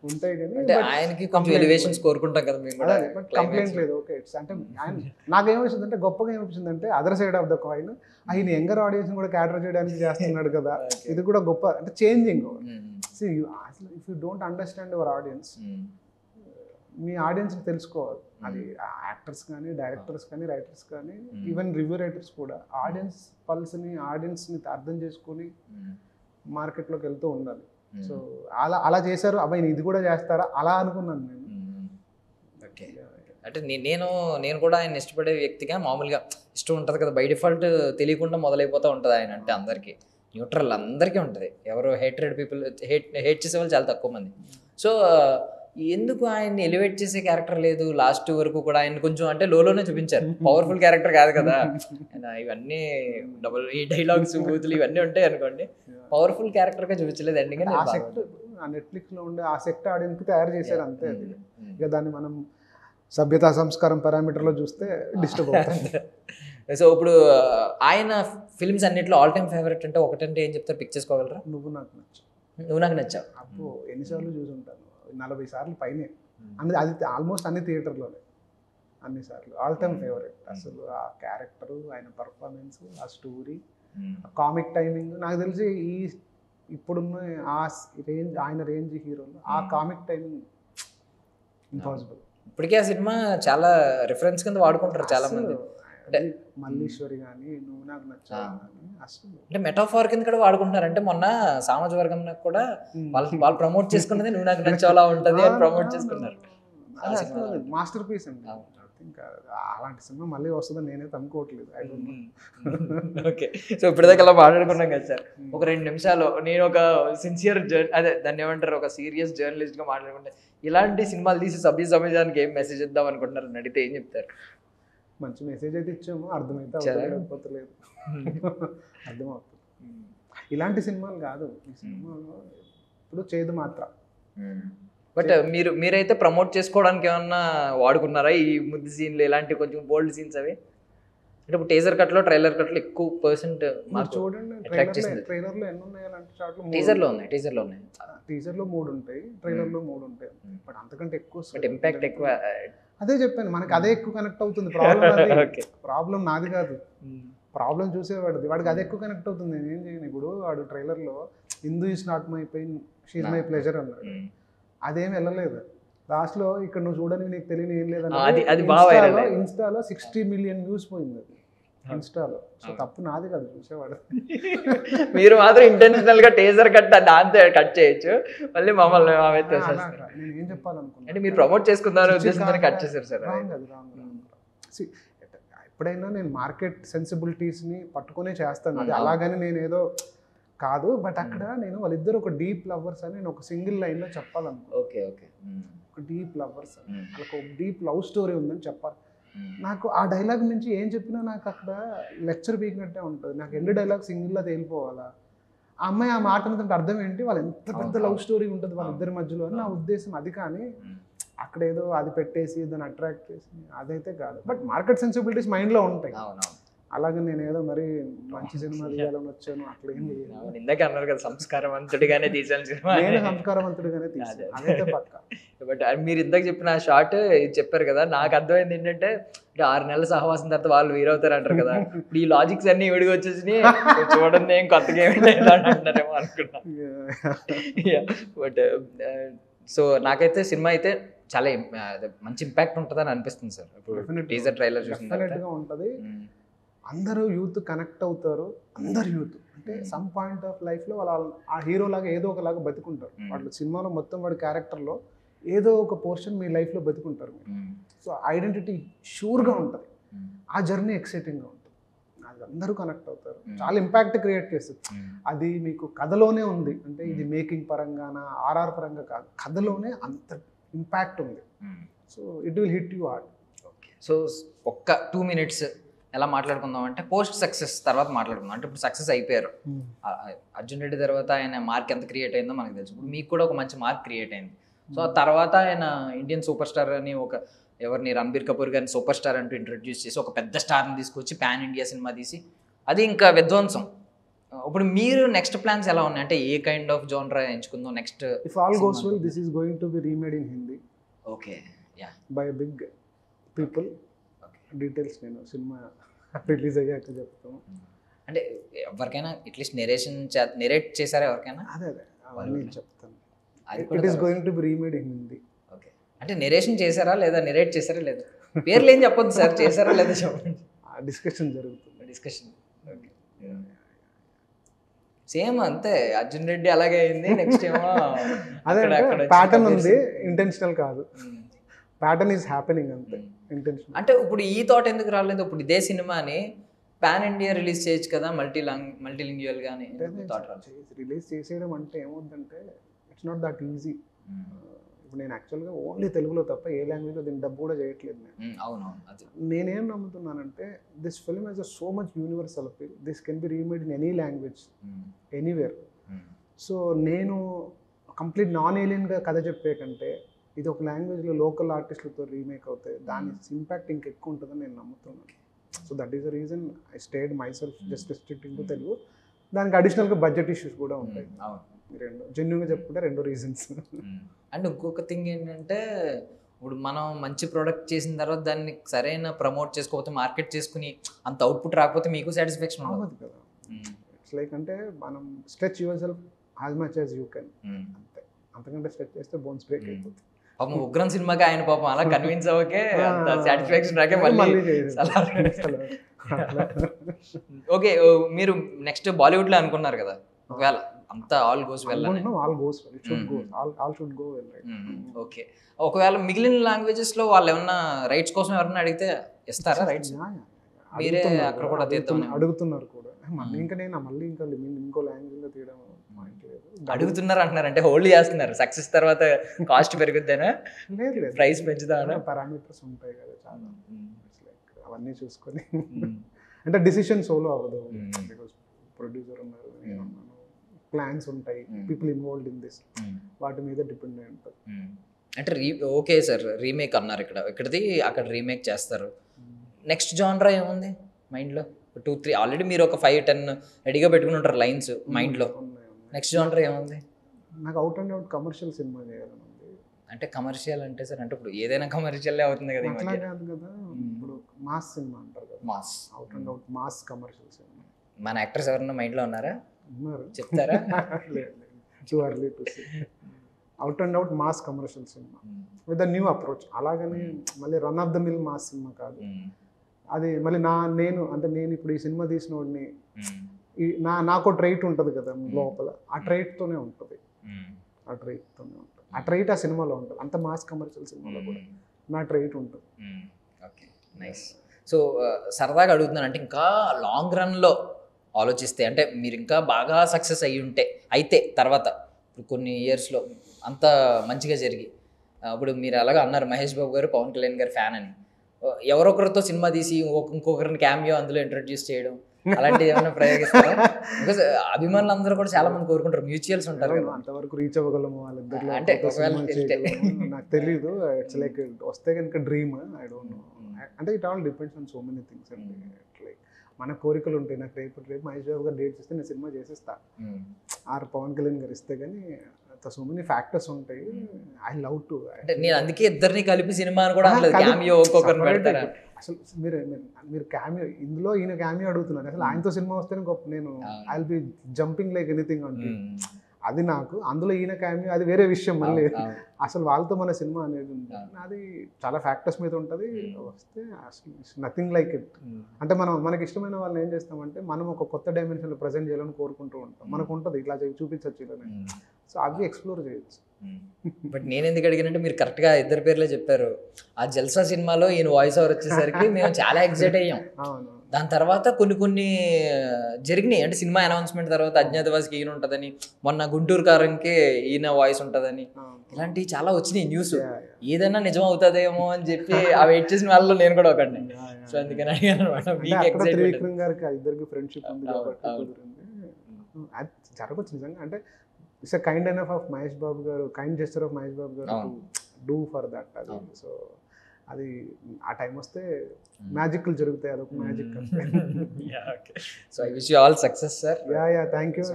ఉంటాయి కానీ ఆయనకి కొంచెం ఎలివేషన్స్ కోరుకుంటాం కదా మేము కూడా. బట్ కంప్లైంట్ లేదు. ఓకే, ఇట్స్ అంటే ఆయన నాకేమనిపిస్తుంది అంటే గొప్పగా ఏమనిపిస్తుంది అంటే other side of the coin ఆయన యంగర్ ఆడియన్స్ కూడా క్యాటర్ చేయడానికి చేస్తున్నాడు కదా, ఇది కూడా గొప్ప. అంటే changing. If you don't understand your audience, మీ ఆడియన్స్ని తెలుసుకోవాలి. అది యాక్టర్స్ కానీ, డైరెక్టర్స్ కానీ, రైటర్స్ కానీ, ఈవెన్ రివ్యూ రైటర్స్ కూడా ఆడియన్స్ పల్స్ని, ఆడియన్స్ని అర్థం చేసుకొని మార్కెట్లోకి వెళ్తూ ఉండాలి. సో అలా చేశారు. అబ్బాయి ఇది కూడా చేస్తారా అలా అనుకున్నాను నేను. ఓకే, అంటే నేను కూడా ఆయన ఇష్టపడే వ్యక్తిగా మామూలుగా ఇష్టం ఉంటుంది కదా, బై డిఫాల్ట్ తెలియకుండా మొదలైపోతూ ఉంటుంది ఆయన అంటే. అందరికీ న్యూట్రల్, అందరికీ ఉంటుంది. ఎవరు హేట్రెడ్ పీపుల్, హేట్ చేసే వాళ్ళు చాలా తక్కువ మంది. సో ఎందుకు ఆయన్ని ఎలివేట్ చేసే క్యారెక్టర్ లేదు లాస్ట్ వరకు కూడా? ఆయన కొంచెం అంటే లోనే చూపించారు, పవర్ఫుల్ క్యారెక్టర్ కాదు కదా. ఇవన్నీ ఈ డైలాగ్స్, బూతులు ఇవన్నీ ఉంటాయి అనుకోండి, పవర్ఫుల్ క్యారెక్టర్గా చూపించలేదు ఎండింగ్. ఆ సెక్ట్ నెట్ఫ్లిక్స్లో ఉండే ఆ సెక్ట్ ఆడియన్స్కి తయారు చేశారు అంతే. ఇక దాన్ని మనం సభ్యతా సంస్కారం పారామీటర్లో చూస్తే డిస్టర్బ్ అవుతుంది. సో ఇప్పుడు ఆయన ఫిల్మ్స్ అన్నింటిలో ఆల్ టైమ్ ఫేవరెట్ అంటే ఒకటంటే ఏం చెప్తారు? పిక్ చేసుకోగలరా? నువ్వు నాకు నచ్చావు. అప్పుడు ఎన్నిసార్లు చూసుంటాను, 40 సార్లు పైనే. అది ఆల్మోస్ట్ అన్ని థియేటర్లోనే, అన్నిసార్లు. All time favourite. అసలు ఆ క్యారెక్టరు, ఆయన పర్ఫార్మెన్స్, ఆ స్టోరీ, కామిక్ టైమింగ్. నాకు తెలిసి ఇప్పుడున్న ఆ రేంజ్, ఆయన రేంజ్ హీరోలు ఆ కామిక్ టైమింగ్ ఇంపాసిబుల్. ఇప్పటికే ఆ సినిమా చాలా రిఫరెన్స్ కింద వాడుకుంటారు చాలా మంది. మల్లీశ్వరి కానీ, నువ్వు నాకు నచ్చావు కానీ అసలు అంటే మెటాఫార్ కింద కూడా వాడుకుంటున్నారు. అంటే మొన్న సామాజిక వర్గం కూడా వాళ్ళు ప్రమోట్ చేసుకున్నది నువ్వు నాకు నచ్చావులా ఉంటుంది అని ప్రమోట్ చేసుకున్నారు. మాస్టర్ పీస్ అండి. ఇంకా అలాంటి సినిమా మళ్ళీ వస్తుందని నేనైతే అనుకోవట్లేదు. ఓకే, సో ఇప్పటిదాకా అలా మాట్లాడుకున్నాం కదా సార్, ఒక 2 నిమిషాలు నేను ఒక సిన్సియర్ దాన్ని ఏమంటారు, ఒక సీరియస్ జర్నలిస్ట్గా మాట్లాడుకుంటే ఇలాంటి సినిమాలు తీసి సమాజానికి ఏం మెసేజ్ ఇద్దాం అనుకుంటున్నారు అని అడిగితే ఏం చెప్తారు? మంచి మెసేజ్ అయితే ఇచ్చాము, అర్థమైతే అర్థమవుతుంది. ఇలాంటి సినిమాలు కాదు ఈ సినిమాలో, ఇప్పుడు చేదు మాత్రం. బట్ మీరైతే ప్రమోట్ చేసుకోవడానికి ఏమన్నా వాడుకున్నారా ఈ ముద్దు సీన్లు, ఇలాంటి కొంచెం బోల్డ్ సీన్స్? అవి అంటే ఇప్పుడు టీజర్ కట్లో ట్రైలర్ కట్లో ఎక్కువ పర్సెంట్ మార్క్ చూడండి అట్రాక్ట్ చేసింది. ట్రైలర్లో ఎన్ని ఉన్నాయంటే షార్ట్లు టీజర్లో ఉన్నాయి, టీజర్లో ఉన్నాయి. టీజర్లో 3 ఉంటాయి, ట్రైలర్లో 3 ఉంటాయి, బట్ అంతకంటే ఎక్కువ బట్ ఇంపాక్ట్ ఎక్కువ. అదే చెప్పాను, మనకి అదే ఎక్కువ కనెక్ట్ అవుతుంది. ప్రాబ్లం అది, Okay. ప్రాబ్లం నాది కాదు, ప్రాబ్లం చూసేవాడిది. వాడికి అది ఎక్కువ కనెక్ట్ అవుతుంది. నేను ఏం చేయను. ఇప్పుడు వాడు ట్రైలర్లో Hindu is not my pain she's my pleasure అన్నాడు, అదేం వెళ్ళలేదు. లాస్ట్లో ఇక్కడ నువ్వు చూడని నీకు తెలియని ఏం లేదన్నా ఇన్స్టాలో 60 million వ్యూస్ పోయింది అది ఇన్స్టాలో. సో తప్పు నాది కాదు, చూసేవాడు. మీరు మాత్రం ఇంటెన్షనల్ గా టీజర్ కట్ దాంతో కట్ చేయొచ్చు, మళ్ళీ మమ్మల్ని నేను ఏం చెప్పాలనుకున్నా అంటే మీరు ప్రమోట్ చేసుకున్నారు ఉద్దేశంతో కట్ చేశారు సార్. ఎప్పుడైనా నేను మార్కెట్ సెన్సిబిలిటీస్ని పట్టుకునే చేస్తాను, అది అలాగని నేను ఏదో కాదు. బట్ అక్కడ నేను వాళ్ళిద్దరు ఒక డీప్ లవర్స్ అని నేను ఒక సింగిల్ లైన్లో చెప్పాలనుకున్నాను. ఓకే ఓకే, ఒక డీప్ లవర్స్ అని, వాళ్ళకి ఒక డీప్ లవ్ స్టోరీ ఉందని చెప్పాలి. నాకు ఆ డైలాగ్ నుంచి ఏం చెప్పినా నాకు అక్కడ లెక్చర్ పీకినట్టే ఉంటుంది. నాకు ఎండ్ డైలాగ్ సింగిల్లా తేలిపోవాలా, ఆ అమ్మాయి ఆ మాట అంటే అర్థం ఏంటి, వాళ్ళు ఎంత పెద్ద లవ్ స్టోరీ ఉంటుంది వాళ్ళిద్దరి మధ్యలో అని నా ఉద్దేశం అది. కానీ అక్కడ ఏదో అది పెట్టేసి దాన్ని అట్రాక్ట్ చేసి అదైతే కాదు. బట్ మార్కెట్ సెన్సిబిలిటీస్ మైండ్లో ఉంటాయి. అలాగే నేను ఏదో మరి మంచి సినిమా తీయాలని వచ్చాను అట్లా ఏం లేదు. ఇందాక అన్నారు కదా సంస్కారవంతుడిగానే తీసాను సినిమా, నేను సంస్కారవంతుడిగానే తీసాను, అదైతే పక్కా. బట్ మీరు ఇందాక చెప్పిన షార్ట్ చెప్పారు కదా, నాకు అర్థమైంది ఏంటంటే 6 నెలల సహవాసం తర్వాత వాళ్ళు వీరవుతారు అంటారు కదా, ఇప్పుడు ఈ లాజిక్స్ అన్ని విడిగా వచ్చేసి చూడండి ఏం కొత్తగా ఏమి అంటున్నారేమో అనుకున్నా. బట్ సో నాకైతే సినిమా అయితే చాలా మంచి ఇంపాక్ట్ ఉంటుందని అనిపిస్తుంది సార్. ఇప్పుడు టీజర్ ట్రైలర్ డెఫినెట్గా ఉంటుంది. అందరూ యూత్ కనెక్ట్ అవుతారు, అందరు యూత్ అంటే సమ్ పాయింట్ ఆఫ్ లైఫ్లో వాళ్ళ ఆ హీరో లాగా ఏదో ఒకలాగా బతుకుంటారు. వాళ్ళు సినిమాలో మొత్తం వాడి క్యారెక్టర్లో ఏదో ఒక పోర్షన్ మీ లైఫ్లో బతుకుంటారు మీరు. సో ఐడెంటిటీ షూర్గా ఉంటుంది, ఆ జర్నీ ఎక్సైటింగ్గా ఉంటుంది, అది అందరూ కనెక్ట్ అవుతారు, చాలా ఇంపాక్ట్ క్రియేట్ చేస్తుంది. అది మీకు కథలోనే ఉంది, అంటే ఇది మేకింగ్ పరంగానా ఆర్ఆర్ పరంగా కాదు, కథలోనే అంత ఇంపాక్ట్ ఉంది. So it will hit you hard. Okay, so ఒక్క 2 minutes ఎలా మాట్లాడుకుందాం అంటే పోస్ట్ సక్సెస్ తర్వాత మాట్లాడుకుందాం. అంటే ఇప్పుడు సక్సెస్ అయిపోయారు, అర్జున్ రెడ్డి తర్వాత ఆయన మార్క్ ఎంత క్రియేట్ అయిందో మనకు తెలుసు. ఇప్పుడు మీకు కూడా ఒక మంచి మార్క్ క్రియేట్ అయింది. సో ఆ తర్వాత ఆయన ఇండియన్ సూపర్ స్టార్ అని ఒక ఎవరిని రణబీర్ కపూర్ గారిని సూపర్ స్టార్ అంటూ ఇంట్రడ్యూస్ చేసి ఒక పెద్ద స్టార్ని తీసుకొచ్చి పాన్ ఇండియా సినిమా తీసి అది ఇంకా విధ్వంసం. ఇప్పుడు మీరు నెక్స్ట్ ప్లాన్స్ ఎలా ఉన్నాయి, అంటే ఏ కైండ్ ఆఫ్ జోనర్ ఎంచుకుందాం next? If all goes well this is going to be remade in Hindi. Okay, yeah, by big people. Details నేను సినిమా రిలీజ్ అయ్యాక చెప్తాము. అంటే ఎవరికైనా అట్లీస్ట్ నెరేట్ చేశారా ఎవరికైనా? అదే అవన్నీ చెప్తాను. It is going to be remade in Hindi. Okay, అంటే నెరేషన్ చేశారా లేదా నెరేట్ చేశారా లేదా? పేర్లు ఏం చెప్పొద్దు సార్, చేశారా లేదా చెప్పండి. డిస్కషన్ జరుగుతుంది. డిస్కషన్ ఓకే, సేమ్ అంతే. అర్జున్ రెడ్డి అలాగే అయింది, నెక్స్ట్ ఏమో అదే ప్యాటర్న్ ఉంది, ఇంటెన్షనల్ కాదు. ప్యాటర్న్ ఈజ్ హ్యాపెనింగ్ అంతే, ఇంటెన్షన్. అంటే ఇప్పుడు ఈ థాట్ ఎందుకు రాలేదు? ఇప్పుడు ఇదే సినిమాని పాన్ ఇండియా రిలీజ్ చేయొచ్చు కదా, మల్టీలింగ్యువల్ గానీ థాట్ రాలేదు. రిలీజ్ చేసేయడం అంటే ఏమవుతుందంటే ఇట్స్ నాట్ దట్ ఈజీ. ఇప్పుడు నేను యాక్చువల్గా ఓన్లీ తెలుగులో తప్ప ఏ లాంగ్వేజ్లో దీన్ని డబ్బు కూడా చేయట్లేదు నేను. అవునవును, నేనేం నమ్ముతున్నానంటే this film has so much universal appeal, this can be remade in any language anywhere. So నేను కంప్లీట్ నాన్ ఏలియన్గా కథ చెప్పే కంటే ఇది ఒక లాంగ్వేజ్లో లోకల్ ఆర్టిస్టులతో రీమేక్ అవుతాయి, దాని ఇంపాక్ట్ ఇంకెక్కువ ఉంటుందని నేను నమ్ముతున్నాను. So that is the reason I stayed myself just restricting to Telugu. దానికి అడిషనల్గా బడ్జెట్ ఇష్యూస్ కూడా ఉంటాయి. రెండు జెన్యూన్గా చెప్పుకుంటే 2 రీజన్స్. అండ్ ఇంకొక థింగ్ ఏంటంటే ఇప్పుడు మనం మంచి ప్రోడక్ట్ చేసిన తర్వాత దాన్ని సరైన ప్రమోట్ చేసుకోకపోతే మార్కెట్ చేసుకుని అంత అవుట్పుట్ రాకపోతే మీకు సాటిస్ఫాక్షన్ అవ్వదు కదా. ఇట్స్ లైక్ అంటే మనం stretch your self as much as you can, అంతే. అంతకంటే స్ట్రెచ్ చేస్తే బోన్స్ బ్రేక్ అయిపోతుంది. పాపం ఉగ్రం సినిమాకి ఆయన పాపం అలా కన్విన్స్ అవ్వకే అంత సాటిస్ఫాక్షన్ రాకే ఓకే. మీరు నెక్స్ట్ బాలీవుడ్లో అనుకున్నారు కదా, ఒకవేళ అంతా ఆల్ గోస్ వెల్, ఓకే, ఒకవేళ మిగిలిన లాంగ్వేజెస్లో వాళ్ళు ఏమన్నా రైట్స్ కోసం ఎవరన్నా అడిగితే ఇస్తారా రైట్స్? మీరే అక్కడ కూడా అడుగుతున్నారు కూడా. ఇంకా నేను మళ్ళీ ఇంకో లాంగ్వేజ్లో తీయడం అడుగుతున్నారు అంటున్నారు, అంటే హోల్డ్ చేస్తున్నారు. సక్సెస్ తర్వాత కాస్ట్ పెరుగుద్దేనా? లేదు, ప్రైస్ పెంచుతామా? పారామీటర్స్ ఉంటాయి కదా చాలా, అవన్నీ చూసుకొని అంటే డిసిషన్ సోలో అవ్వదు. బికాస్ ప్రొడ్యూసర్ ఉన్నారు, నేను ఉన్నాను, ప్లాన్స్ ఉంటాయి, పీపుల్ ఇన్వాల్వ్డ్ ఇన్ దిస్, వాటి మీద డిపెండ్ అయి ఉంటుంది. అంటే ఓకే సార్, రీమేక్ అన్నారు, ఇక్కడిది అక్కడ రీమేక్ చేస్తారు. నెక్స్ట్ జానరా ఏముంది మైండ్లో 2-3 ఆల్రెడీ మీరు ఒక 5-10 రెడీగా పెట్టుకుని ఉంటారు లైన్స్ మైండ్లో. నెక్స్ట్ జానర్ ఏముంది? నాకు out and out commercial cinema చేయాలని ఉంది. అంటే కమర్షియల్ అంటే సార్ అంటే ఇప్పుడు ఏదైనా కమర్షియల్లే అవుతుంది కదా ఈ అట్లా మధ్య. కాదు కదా, ఇప్పుడు మాస్ సినిమా అంటారు కదా, mass out and out mass commercial cinema. మన యాక్టర్స్ ఎవరన్నా మైండ్లో ఉన్నారా? ఉన్నారు. చెప్తారా? Too early to see. Out and out mass commercial cinema with a new approach. అలాగని మళ్ళీ run of the mill mass cinema కాదు అది. మళ్ళీ నేను ఇప్పుడు ఈ సినిమా తీసిన వాడిని నాకు ట్రైట్ ఉంటుంది కదా లోపల, ఆ ట్రైట్తోనే ఉంటుంది. ఆ ట్రైట్ ఆ సినిమాలో ఉంటుంది. అంత మాస్ కమర్షియల్ సినిమాలో కూడా నా ట్రైట్ ఉంటుంది. Okay, nice. సో సరదాగా అడుగుతున్నాను, అంటే ఇంకా లాంగ్ రన్లో ఆలోచిస్తే అంటే మీరు ఇంకా బాగా సక్సెస్ అయితే తర్వాత ఇప్పుడు కొన్ని ఇయర్స్లో అంత మంచిగా జరిగి అప్పుడు మీరు అలాగా అన్నారు మహేష్ బాబు గారు పవన్ కళ్యాణ్ గారు ఫ్యాన్ అని, ఎవరొకరితో సినిమా తీసి ఇంకొకరిని క్యామియో అందులో ఇంట్రడ్యూస్ చేయడం అలాంటివి ఏమైనా ప్రయోగిస్తారా? బికాస్ అభిమానులు అందరూ కూడా చాలా మంది కోరుకుంటారు, మ్యూచువల్స్ ఉంటారు కదా. అంతవరకు రీచ్ అవ్వగలము వాళ్ళిద్దరిలో అంటే నాకు తెలీదు. ఇట్స్ లైక్ వస్తే కనుక డ్రీమ్, ఐ డోంట్ నో. అంటే it all depends on so many things అండి. లైక్ మన కోరికలు ఉంటాయి. నాకు రేపు మహేష్ బాబు గారు డేట్ ఇస్తే నేను సినిమా చేసేస్తా, ఆర్ పవన్ కళ్యాణ్ గారు ఇస్తే, కానీ సో మెనీ ఫ్యాక్టర్స్ ఉంటాయి. I love to. అంటే నేను అందుకే ఇద్దరిని కలిపి సినిమా అని కూడా అనలేదు, క్యామియో ఒక్కొక్కరిని పెడతారా. అసలు మీరు క్యామియో, ఇందులో ఈయన క్యామియో అడుగుతున్నారు. అసలు ఆయనతో సినిమా వస్తేనే గొప్ప. నేను I will be jumping like anything అంటే అది నాకు. అందులో ఈయన క్యామియో అది వేరే విషయం మళ్ళీ. అసలు వాళ్ళతో మన సినిమా అనేది ఉంది, అది చాలా ఫ్యాక్టర్స్ మీద ఉంటుంది. వస్తే అసలు నథింగ్ లైక్ ఇట్. అంటే మనకి ఇష్టమైన వాళ్ళని ఏం చేస్తామంటే మనం ఒక కొత్త డైమెన్షన్లో ప్రజెంట్ చేయాలని కోరుకుంటూ ఉంటాం. మనకు ఉంటుంది ఇట్లా చూపించవచ్చు ఇలానే. సో అవి ఎక్స్ప్లోర్ చేయొచ్చు. బట్ నేను ఎందుకు అడిగానంటే మీరు కరెక్ట్గా ఇద్దరు పేర్లే చెప్పారు. ఆ జల్సా సినిమాలో ఈయన వాయిస్ ఓవర్ వచ్చేసరికి మేము చాలా ఎక్సైట్ అయ్యాం. దాని తర్వాత కొన్ని జరిగినాయి, అంటే సినిమా అనౌన్స్మెంట్ తర్వాత అజ్ఞాతవాసికి ఈయన ఉంటుందని, మొన్న గుంటూరు కారంకి ఈయన వాయిస్ ఉంటుందని, ఇలాంటివి చాలా వచ్చినాయి న్యూస్. ఏదైనా నిజం అవుతుందేమో అని చెప్పి ఆ వెయిట్ చేసిన వాళ్ళలో నేను కూడా ఒకటి. సో అందుకని అడిగాను అనమాట. త్రివిక్రమ్ గారికి ఇద్దరికి ఫ్రెండ్షిప్ ఉంది కాబట్టి జరగచ్చు నిజంగా. అంటే it's a kind enough of Mahesh Babu garu, kind gesture of Mahesh Babu garu to do for that. అది సో అది ఆ టైం వస్తే మ్యాజిక్లు జరుగుతాయి. అదొక magic. So I wish you all success sir. Ya thank you.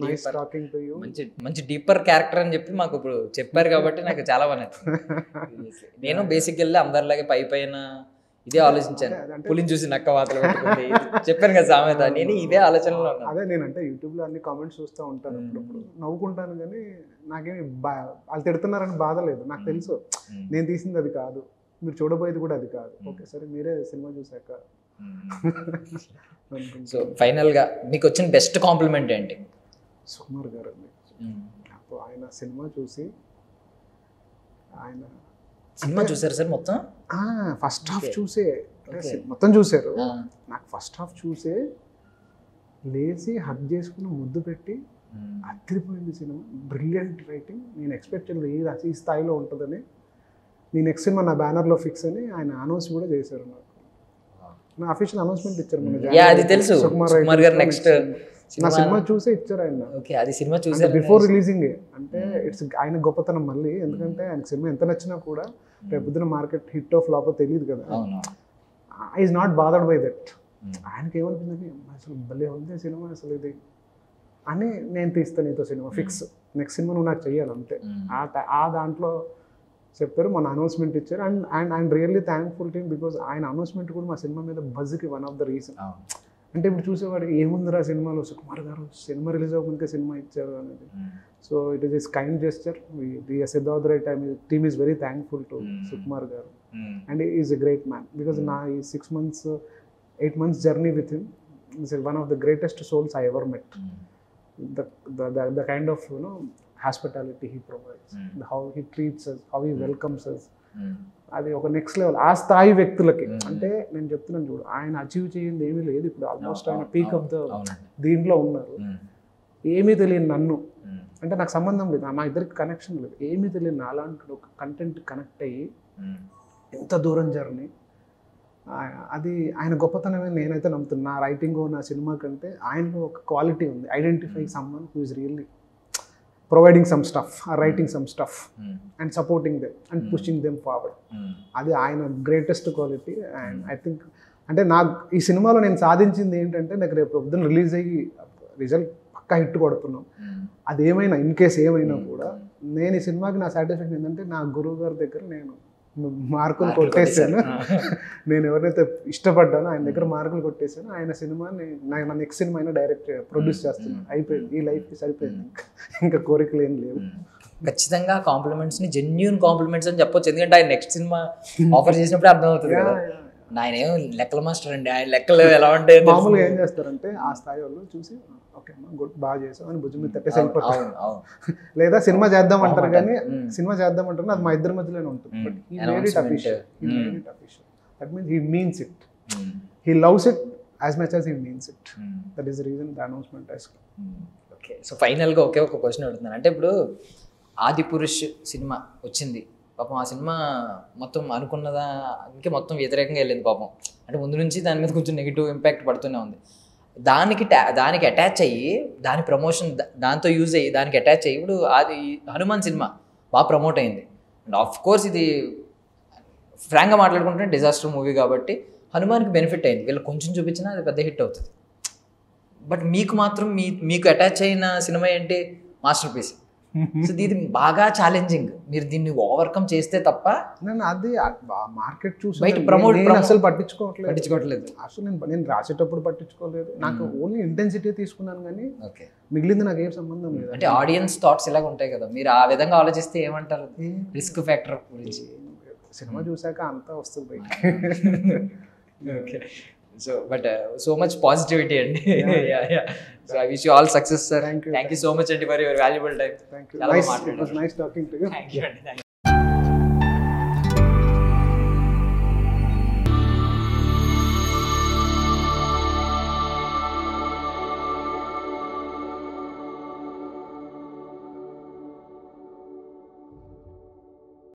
Nice talking to you. మంచి డీపర్ క్యారెక్టర్ అని చెప్పి మాకు ఇప్పుడు చెప్పారు కాబట్టి నాకు చాలా బాగా నచ్చింది. నేను బేసిక్ వెళ్ళి అందరిలాగే పైన ఇదే ఆలోచించాను, పులిని చూసి నక్క వాతలు పెట్టుకుంది చెప్పాను కదా సామెత. నేను ఇదే ఆలోచనలో ఉన్నాను. అదే నేనంటే యూట్యూబ్లో అన్ని కామెంట్స్ చూస్తూ ఉంటాను, అప్పుడప్పుడు నవ్వుకుంటాను, కానీ నాకేమి వాళ్ళు తిడుతున్నారని బాధ లేదు. నాకు తెలుసు నేను తీసింది అది కాదు, మీరు చూడబోయేది కూడా అది కాదు. ఓకే సరే, మీరే సినిమా చూసాక. సో ఫైనల్గా మీకు వచ్చిన బెస్ట్ కాంప్లిమెంట్ ఏంటి? సుకుమార్ గారు అండి. అప్పుడు ఆయన సినిమా చూసి, ఆయన సినిమా చూసారు సార్ మొత్తం? ఫస్ట్ హాఫ్ చూసే, మొత్తం చూసారు. నాకు ఫస్ట్ హాఫ్ చూసే లేచి హగ్ చేసుకుని ముద్దు పెట్టి అదిరిపోయింది సినిమా. Brilliant writing. నేను ఎక్స్పెక్ట్ చేయలేదు ఈ స్థాయిలో ఉంటుందని. నేను నెక్స్ట్ సినిమా నా బ్యానర్లో ఫిక్స్ అని ఆయన అనౌన్స్ కూడా చేశారు. నా అఫీషియల్ అనౌన్స్మెంట్ ఇచ్చారు మన సుకుమార్ గారు నెక్స్ట్ నా సినిమా చూసే ఇచ్చారు ఆయన. అది సినిమా చూసారు బిఫోర్ రిలీజింగ్. అంటే ఇట్స్ ఆయన గొప్పతనం మళ్ళీ. ఎందుకంటే ఆయన సినిమా ఎంత నచ్చినా కూడా రేపొద్దున మార్కెట్ హిట్ ఆఫ్ ఫ్లాప్ తెలియదు కదా. Is not bothered by that. ఆయనకి ఏమనిపిందంటే అసలు భలే ఉంది సినిమా అసలు ఇది అని, నేను తీస్తాను నీతో సినిమా ఫిక్స్, నెక్స్ట్ సినిమా నువ్వు నాకు చెయ్యాలి అంతే. ఆ దాంట్లో చెప్పారు, మన అనౌన్స్మెంట్ ఇచ్చారు. And I'm really thankful to him because ఆయన అనౌన్స్మెంట్ కూడా మా సినిమా మీద బజ్కి వన్ ఆఫ్ ద రీజన్. అంటే ఇప్పుడు చూసేవాడికి ఏముందిరా సినిమాలో, సుకుమార్ గారు సినిమా రిలీజ్ అవ్వకుండా సినిమా ఇచ్చారు అనేది. So it is kind gesture. Siddharth team is very thankful to Sukumar garu. And is a great man because నా ఈ 6 months 8 months journey with him is one of the greatest souls I ever met. The kind of hospitality he provides, how he treats us, how he welcomes us, అది ఒక next level. ఆ స్థాయి వ్యక్తులకి అంటే నేను చెప్తున్నాను చూడు, ఆయన అచీవ్ చేయింది ఏమీ లేదు. ఇప్పుడు ఆల్మోస్ట్ ఆయన పీక్ ఆఫ్ ద దీంట్లో ఉన్నారు. ఏమీ తెలియని నన్ను, అంటే నాకు సంబంధం లేదు, మా ఇద్దరికి కనెక్షన్ లేదు, ఏమీ తెలియని అలాంటి ఒక కంటెంట్ కనెక్ట్ అయ్యి ఎంత దూరం జర్నీ, అది ఆయన గొప్పతనమే నేనైతే నమ్ముతున్నాను. నా రైటింగ్ నా సినిమా కంటే ఆయనలో ఒక క్వాలిటీ ఉంది. Identify someone who is really providing some stuff, writing some stuff and supporting them and pushing them forward. అది ఆయన greatest quality. And I think అంటే నాకు ఈ సినిమాలో నేను సాధించింది ఏంటంటే నాకు రేపు పొద్దున్న రిలీజ్ అయ్యి రిజల్ట్ పక్కా హిట్ కొడుతున్నాం. అది ఏమైనా ఇన్ కేస్ ఏమైనా కూడా నేను ఈ సినిమాకి నా సాటిస్ఫాక్షన్ ఏంటంటే నా గురువు గారి దగ్గర నేను మార్కులు కొట్టేసాను. నేను ఎవరైతే ఇష్టపడ్డానో ఆయన దగ్గర మార్కులు కొట్టేసాను. ఆయన సినిమాని నా నెక్స్ట్ సినిమా అయినా డైరెక్ట్ ప్రొడ్యూస్ చేస్తున్నాను. అయిపోయింది, ఈ లైఫ్కి సరిపోయింది, ఇంకా కోరికలు ఏం లేవు. ఖచ్చితంగా కాంప్లిమెంట్స్ ని జెన్యూన్ కాంప్లిమెంట్స్ అని చెప్పొచ్చు. ఎందుకంటే ఆయన నెక్స్ట్ సినిమా ఆఫర్ చేసినప్పుడు అర్థమవుతుంది కదా. ఆయన ఏం లెక్కల మాస్టర్ అండి, ఆయన లెక్కలు ఎలా ఉంటాయి. మామూలుగా ఏం చేస్తారంటే ఆ స్థాయి వాళ్ళు చూసి ఓకే అమ్మా గుడ్ బాగా చేసాం అని భుజం మీద తట్టేసి వెళ్ళిపోతారు. లేదా సినిమా చేద్దాం అంటారు, కానీ సినిమా చేద్దాం అంటారు అది మా ఇద్దరి మధ్యలోనే ఉంటుంది. But he made it official. That means he means it, he loves it as much as he means it. That is the reason the announcement has come. Okay, so ఫైనల్గా ఒకే ఒక క్వశ్చన్ అడుగుతున్నాను. అంటే ఇప్పుడు ఆదిపురుష్ సినిమా వచ్చింది పాపం, ఆ cinema మొత్తం అనుకున్నదా ఇంకా మొత్తం వ్యతిరేకంగా వెళ్ళింది పాపం. అంటే ముందు నుంచి దాని మీద కొంచెం నెగిటివ్ ఇంపాక్ట్ పడుతూనే ఉంది. దానికి అటాచ్ అయ్యి దాని ప్రమోషన్ దాంతో యూజ్ అయ్యి దానికి అటాచ్ అయ్యి ఇప్పుడు అది హనుమాన్ సినిమా బాగా ప్రమోట్ అయింది. అండ్ ఆఫ్ కోర్స్ ఇది ఫ్రాంక్గా మాట్లాడుకుంటే డిజాస్టర్ మూవీ కాబట్టి హనుమాన్కి బెనిఫిట్ అయింది. వీళ్ళు కొంచెం చూపించినా అది పెద్ద హిట్ అవుతుంది. బట్ మీకు మాత్రం మీకు అటాచ్ అయిన సినిమా ఏంటి? Master piece. సో ఇది బాగా ఛాలెంజింగ్, మీరు దీన్ని ఓవర్కమ్ చేస్తే తప్ప. నేను అది మార్కెట్ చూసి బయట ప్రమోట్ అసలు పట్టించుకోవట్లేదు. అసలు నేను రాసేటప్పుడు పట్టించుకోలేదు. నాకు ఓన్లీ ఇంటెన్సిటీ తీసుకున్నాను, కానీ మిగిలింది నాకు ఏం సంబంధం లేదు. అంటే ఆడియన్స్ థాట్స్ ఇలాగ ఉంటాయి కదా, మీరు ఆ విధంగా ఆలోచిస్తే ఏమంటారు రిస్క్ ఫ్యాక్టర్ గురించి? సినిమా చూసాక అంతా వస్తుంది బయట. Okay, so but so much positivity అండి. So I wish you all success sir. Thank you so much అండి for your valuable time. Thank you. Nice talking to you. Thank you అండి.